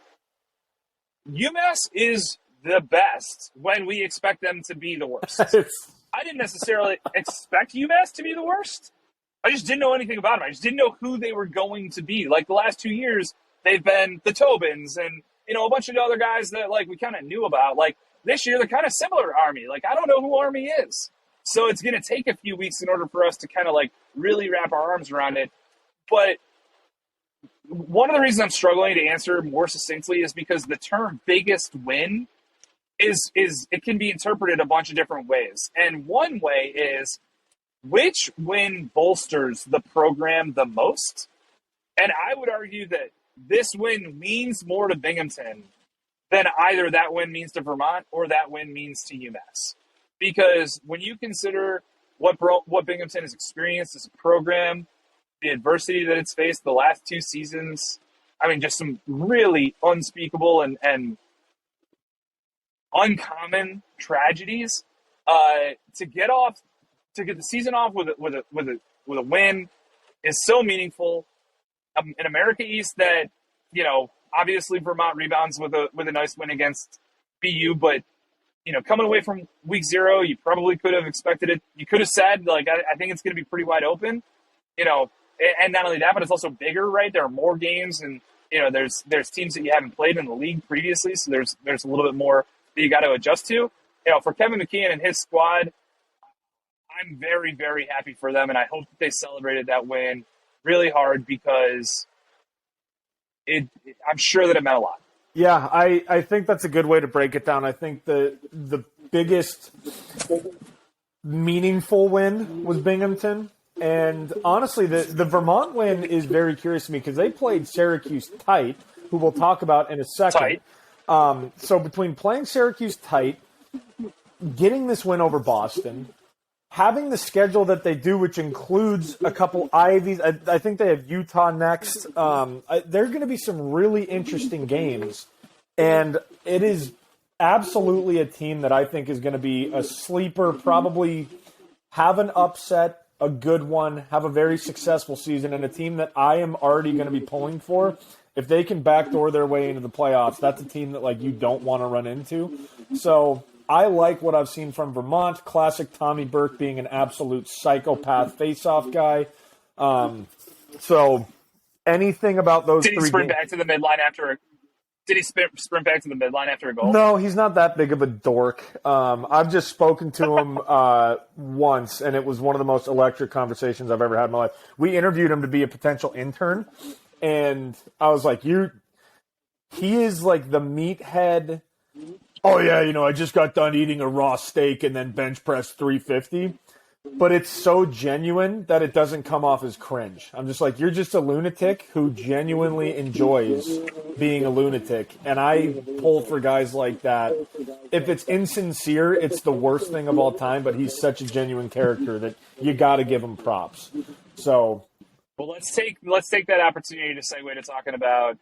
UMass is the best when we expect them to be the worst. I didn't necessarily expect UMass to be the worst. I just didn't know anything about them. I just didn't know who they were going to be. Like the last 2 years, they've been the Tobins and, a bunch of other guys that like we kind of knew about. Like this year, they're kind of similar to Army. Like I don't know who Army is. So it's going to take a few weeks in order for us to kind of like really wrap our arms around it. But one of the reasons I'm struggling to answer more succinctly is because the term biggest win is it can be interpreted a bunch of different ways. And one way is which win bolsters the program the most? And I would argue that this win means more to Binghamton than either that win means to Vermont or that win means to UMass. Because when you consider what Binghamton has experienced as a program, the adversity that it's faced the last 2 seasons, I mean, just some really unspeakable and uncommon tragedies. To get the season off with a win is so meaningful. In America East, that obviously Vermont rebounds with a nice win against BU, but coming away from week 0, you probably could have expected it. You could have said like I think it's going to be pretty wide open, and not only that, but it's also bigger, right? There are more games, and there's teams that you haven't played in the league previously, so there's a little bit more that you got to adjust to. For Kevin McKeon and his squad, I'm very, very happy for them, and I hope that they celebrated that win really hard because I'm sure that it meant a lot. Yeah, I think that's a good way to break it down. I think the biggest meaningful win was Binghamton. And honestly, the Vermont win is very curious to me because they played Syracuse tight, who we'll talk about in a second. So between playing Syracuse tight, getting this win over Boston, having the schedule that they do, which includes a couple Ivies, I think they have Utah next. There are going to be some really interesting games, and it is absolutely a team that I think is going to be a sleeper, probably have an upset, a good one, have a very successful season, and a team that I am already going to be pulling for. If they can backdoor their way into the playoffs, that's a team that like you don't want to run into. So I like what I've seen from Vermont. Classic Tommy Burke being an absolute psychopath face-off guy. So anything about those three sprint back to the midline after? Did he sprint back to the midline after a goal? No, he's not that big of a dork. I've just spoken to him once, and it was one of the most electric conversations I've ever had in my life. We interviewed him to be a potential intern, and I was like, he is like the meathead. Oh, yeah, I just got done eating a raw steak and then bench press 350. But it's so genuine that it doesn't come off as cringe. I'm just like, you're just a lunatic who genuinely enjoys being a lunatic. And I pull for guys like that. If it's insincere, it's the worst thing of all time, but he's such a genuine character that you got to give him props. So, well, let's take that opportunity to segue to talking about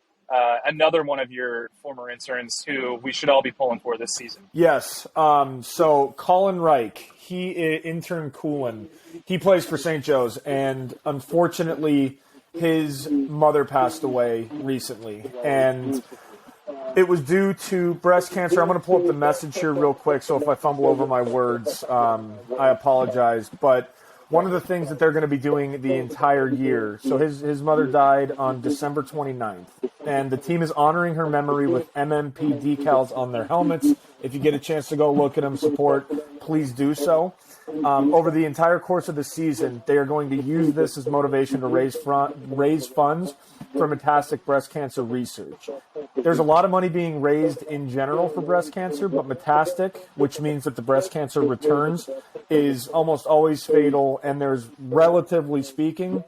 another one of your former interns who we should all be pulling for this season. Yes. So Colin Reich, intern Coolin, he plays for St. Joe's, and unfortunately his mother passed away recently, and it was due to breast cancer. I'm going to pull up the message here real quick, so if I fumble over my words, I apologize. But one of the things that they're going to be doing the entire year, so his mother died on December 29th, and the team is honoring her memory with MMP decals on their helmets. If you get a chance to go look at them, support, please do so. Over the entire course of the season, they are going to use this as motivation to raise funds for metastatic breast cancer research. There's a lot of money being raised in general for breast cancer, but metastatic, which means that the breast cancer returns, is almost always fatal, and there's, relatively speaking,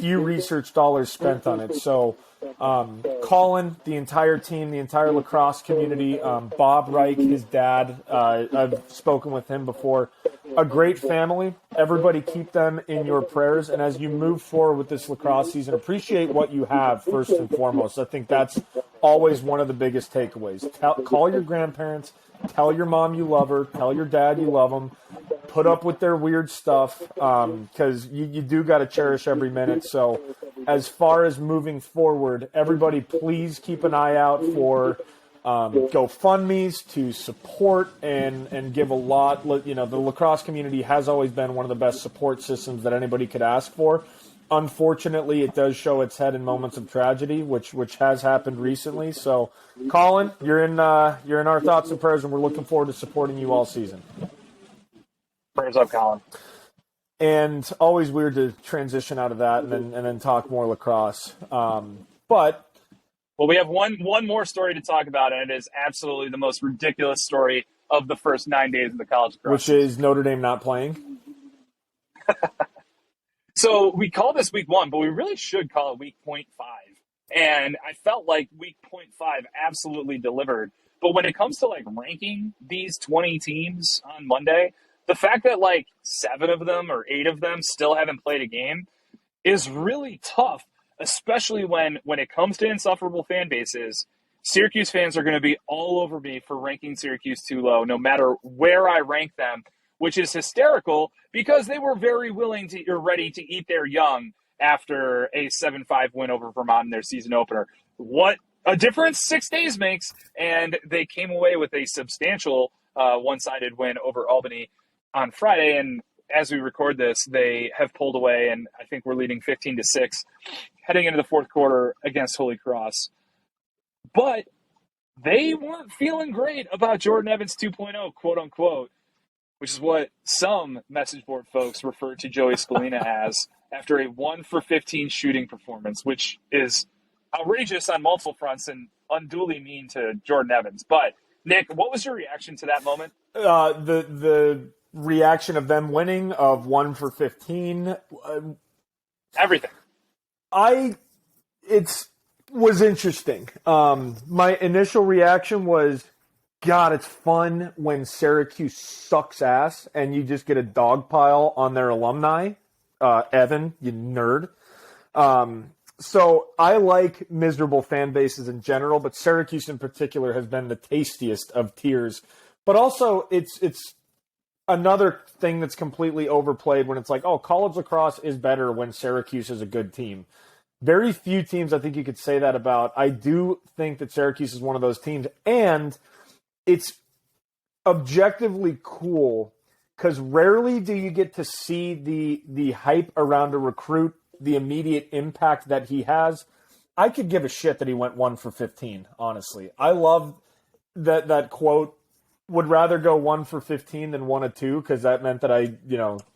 few research dollars spent on it. So Colin, the entire team, the entire lacrosse community, Bob Reich, his dad, I've spoken with him before. A great family. Everybody keep them in your prayers. And as you move forward with this lacrosse season, appreciate what you have first and foremost. I think that's always one of the biggest takeaways. Call your grandparents. Tell your mom you love her. Tell your dad you love them. Put up with their weird stuff because you do got to cherish every minute. So as far as moving forward, everybody please keep an eye out for GoFundMe's to support and give a lot. You know, the lacrosse community has always been one of the best support systems that anybody could ask for. Unfortunately, it does show its head in moments of tragedy, which has happened recently. So, Colin, you're in our thoughts and prayers, and we're looking forward to supporting you all season. Prayers up, Colin. And always weird to transition out of that and then talk more lacrosse. But we have one more story to talk about, and it is absolutely the most ridiculous story of the first 9 days of the college lacrosse. Which is Notre Dame not playing. So we call this week 1, but we really should call it week 0.5. And I felt like week 0.5 absolutely delivered. But when it comes to like ranking these 20 teams on Monday, the fact that like 7 of them or 8 of them still haven't played a game is really tough, especially when it comes to insufferable fan bases. Syracuse fans are going to be all over me for ranking Syracuse too low, no matter where I rank them, which is hysterical because they were very willing to or ready to eat their young after a 7-5 win over Vermont in their season opener. What a difference 6 days makes, and they came away with a substantial one-sided win over Albany on Friday, and as we record this, they have pulled away, and I think we're leading 15-6 heading into the fourth quarter against Holy Cross. But they weren't feeling great about Jordan Evans 2.0, quote-unquote, which is what some message board folks refer to Joey Scalina as after a 1-for-15 shooting performance, which is outrageous on multiple fronts and unduly mean to Jordan Evans. But, Nick, what was your reaction to that moment? The reaction of them winning of 1-for-15. Everything. It was interesting. My initial reaction was, God, it's fun when Syracuse sucks ass and you just get a dog pile on their alumni. Evan, you nerd. So I like miserable fan bases in general, but Syracuse in particular has been the tastiest of tears. But also, it's another thing that's completely overplayed when it's like, oh, college lacrosse is better when Syracuse is a good team. Very few teams I think you could say that about. I do think that Syracuse is one of those teams, and it's objectively cool because rarely do you get to see the hype around a recruit, the immediate impact that he has. I could give a shit that he went 1-for-15, honestly. I love that quote, would rather go 1-for-15 than 1-2 because that meant that I,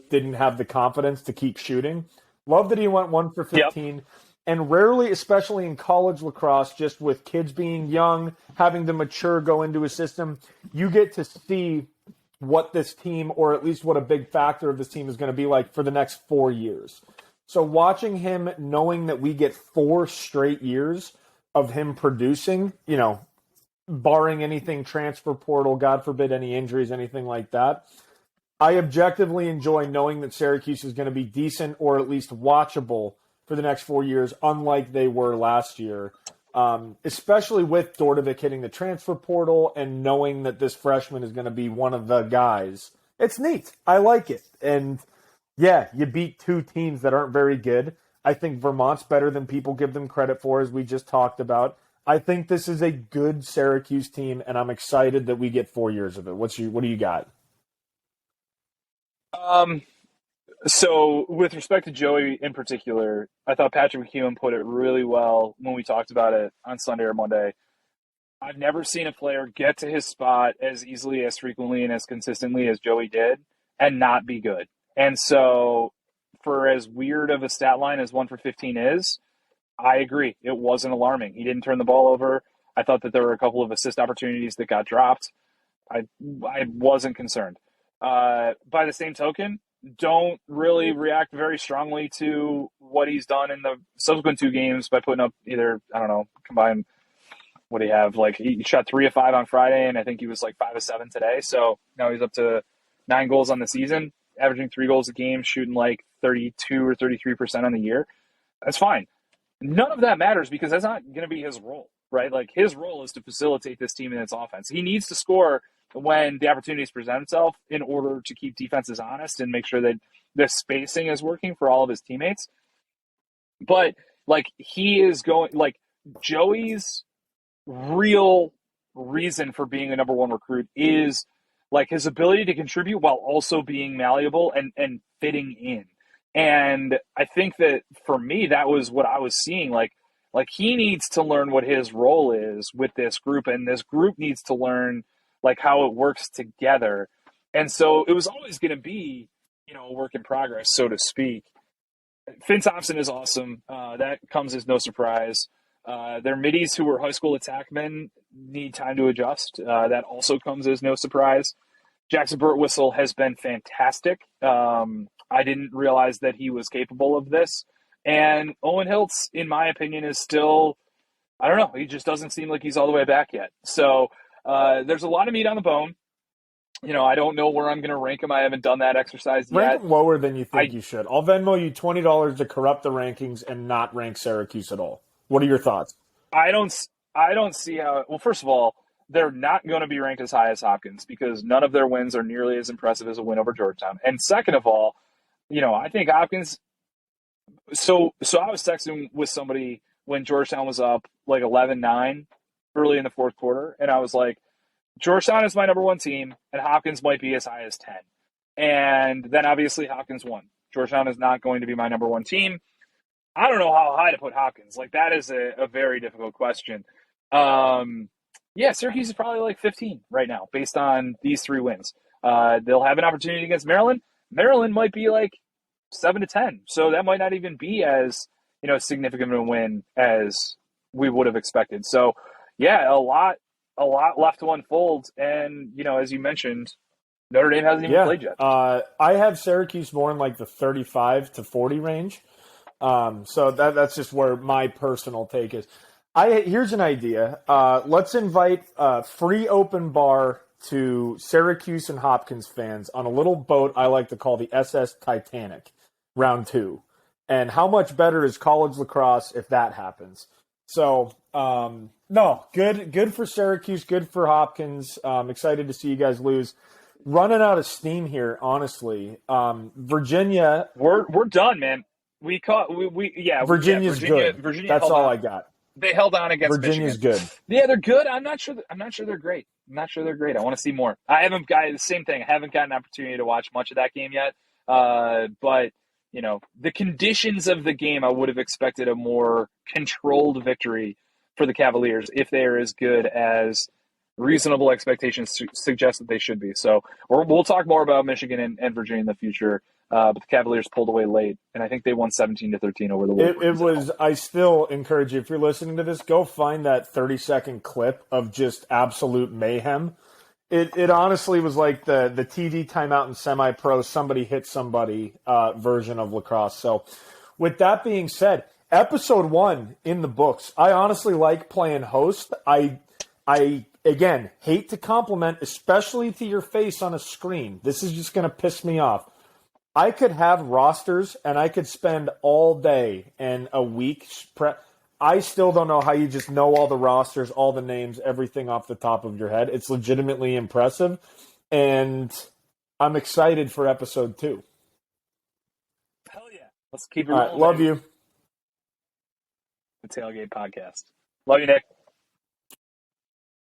didn't have the confidence to keep shooting. Love that he went 1-for-15. Yep. And rarely, especially in college lacrosse, just with kids being young, having to mature, go into a system, you get to see what this team, or at least what a big factor of this team is going to be like for the next 4 years. So watching him, knowing that we get 4 straight years of him producing, barring anything transfer portal, God forbid any injuries, anything like that, I objectively enjoy knowing that Syracuse is going to be decent or at least watchable for the next 4 years, unlike they were last year, especially with Dordovic hitting the transfer portal and knowing that this freshman is going to be one of the guys. It's neat. I like it. And, yeah, you beat 2 teams that aren't very good. I think Vermont's better than people give them credit for, as we just talked about. I think this is a good Syracuse team, and I'm excited that we get 4 years of it. What do you got? So with respect to Joey in particular, I thought Patrick McEwen put it really well when we talked about it on Sunday or Monday. I've never seen a player get to his spot as easily, as frequently, and as consistently as Joey did and not be good. And so for as weird of a stat line as 1-for-15 is, I agree. It wasn't alarming. He didn't turn the ball over. I thought that there were a couple of assist opportunities that got dropped. I wasn't concerned. By the same token, don't really react very strongly to what he's done in the subsequent 2 games by putting up either, combined, what do you have? Like, he shot 3 of 5 on Friday, and I think he was like 5 of 7 today. So now he's up to 9 goals on the season, averaging 3 goals a game, shooting like 32 or 33% on the year. That's fine. None of that matters because that's not going to be his role, right? Like, his role is to facilitate this team in its offense. He needs to score when the opportunities present itself in order to keep defenses honest and make sure that the spacing is working for all of his teammates. But Like, he is going, like, Joey's real reason for being a number one recruit is like his ability to contribute while also being malleable and fitting in. And I think that for me, that was what I was seeing. Like he needs to learn what his role is with this group, and this group needs to learn like how it works together. And so it was always going to be, a work in progress, so to speak. Finn Thompson is awesome. That comes as no surprise. Their middies, who were high school attackmen, need time to adjust. That also comes as no surprise. Jackson Burtwhistle has been fantastic. I didn't realize that he was capable of this. And Owen Hiltz, in my opinion, is still, I don't know, he just doesn't seem like he's all the way back yet. So there's a lot of meat on the bone. I don't know where I'm going to rank him. I haven't done that exercise yet. Rank him lower than you think you should. I'll Venmo you $20 to corrupt the rankings and not rank Syracuse at all. What are your thoughts? I don't see how. Well, first of all, they're not going to be ranked as high as Hopkins because none of their wins are nearly as impressive as a win over Georgetown. And second of all, I think Hopkins. So I was texting with somebody when Georgetown was up like 11-9 early in the fourth quarter, and I was like, Georgetown is my number one team, and Hopkins might be as high as 10. And then obviously Hopkins won. Georgetown is not going to be my number one team. I don't know how high to put Hopkins. Like, that is a very difficult question. Syracuse is probably like 15 right now based on these 3 wins. They'll have an opportunity against Maryland. Maryland might be like 7-10. So that might not even be as, significant a win as we would have expected. So, yeah, a lot left to unfold. And, as you mentioned, Notre Dame hasn't even played yet. I have Syracuse more in like the 35 to 40 range. So that's just where my personal take is. Here's an idea. Let's invite a free open bar to Syracuse and Hopkins fans on a little boat I like to call the SS Titanic, round 2. And how much better is college lacrosse if that happens? So, no, good for Syracuse, good for Hopkins. Excited to see you guys lose. Running out of steam here, honestly. Virginia, we're done, man. Virginia's good. Virginia. That's all I got. They held on against Virginia's Michigan. good. Yeah, they're good. I'm not sure they're great. I want to see more. I haven't got the same thing. I haven't got an opportunity to watch much of that game yet. But the conditions of the game, I would have expected a more controlled victory for the Cavaliers if they are as good as reasonable expectations suggest that they should be. So we'll talk more about Michigan and Virginia in the future. But the Cavaliers pulled away late, and I think they won 17-13 over the Wolverines. I still encourage you, if you're listening to this, go find that 30-second clip of just absolute mayhem. It honestly was like the TV timeout in semi-pro, somebody hit somebody version of lacrosse. So with that being said, episode 1 in the books. I honestly like playing host. I again, hate to compliment, especially to your face on a screen. This is just going to piss me off. I could have rosters, and I could spend all day and a week I still don't know how you just know all the rosters, all the names, everything off the top of your head. It's legitimately impressive, and I'm excited for episode 2. Hell yeah. Let's keep it rolling. All right, love you. The Tailgate Podcast. Love you, Nick.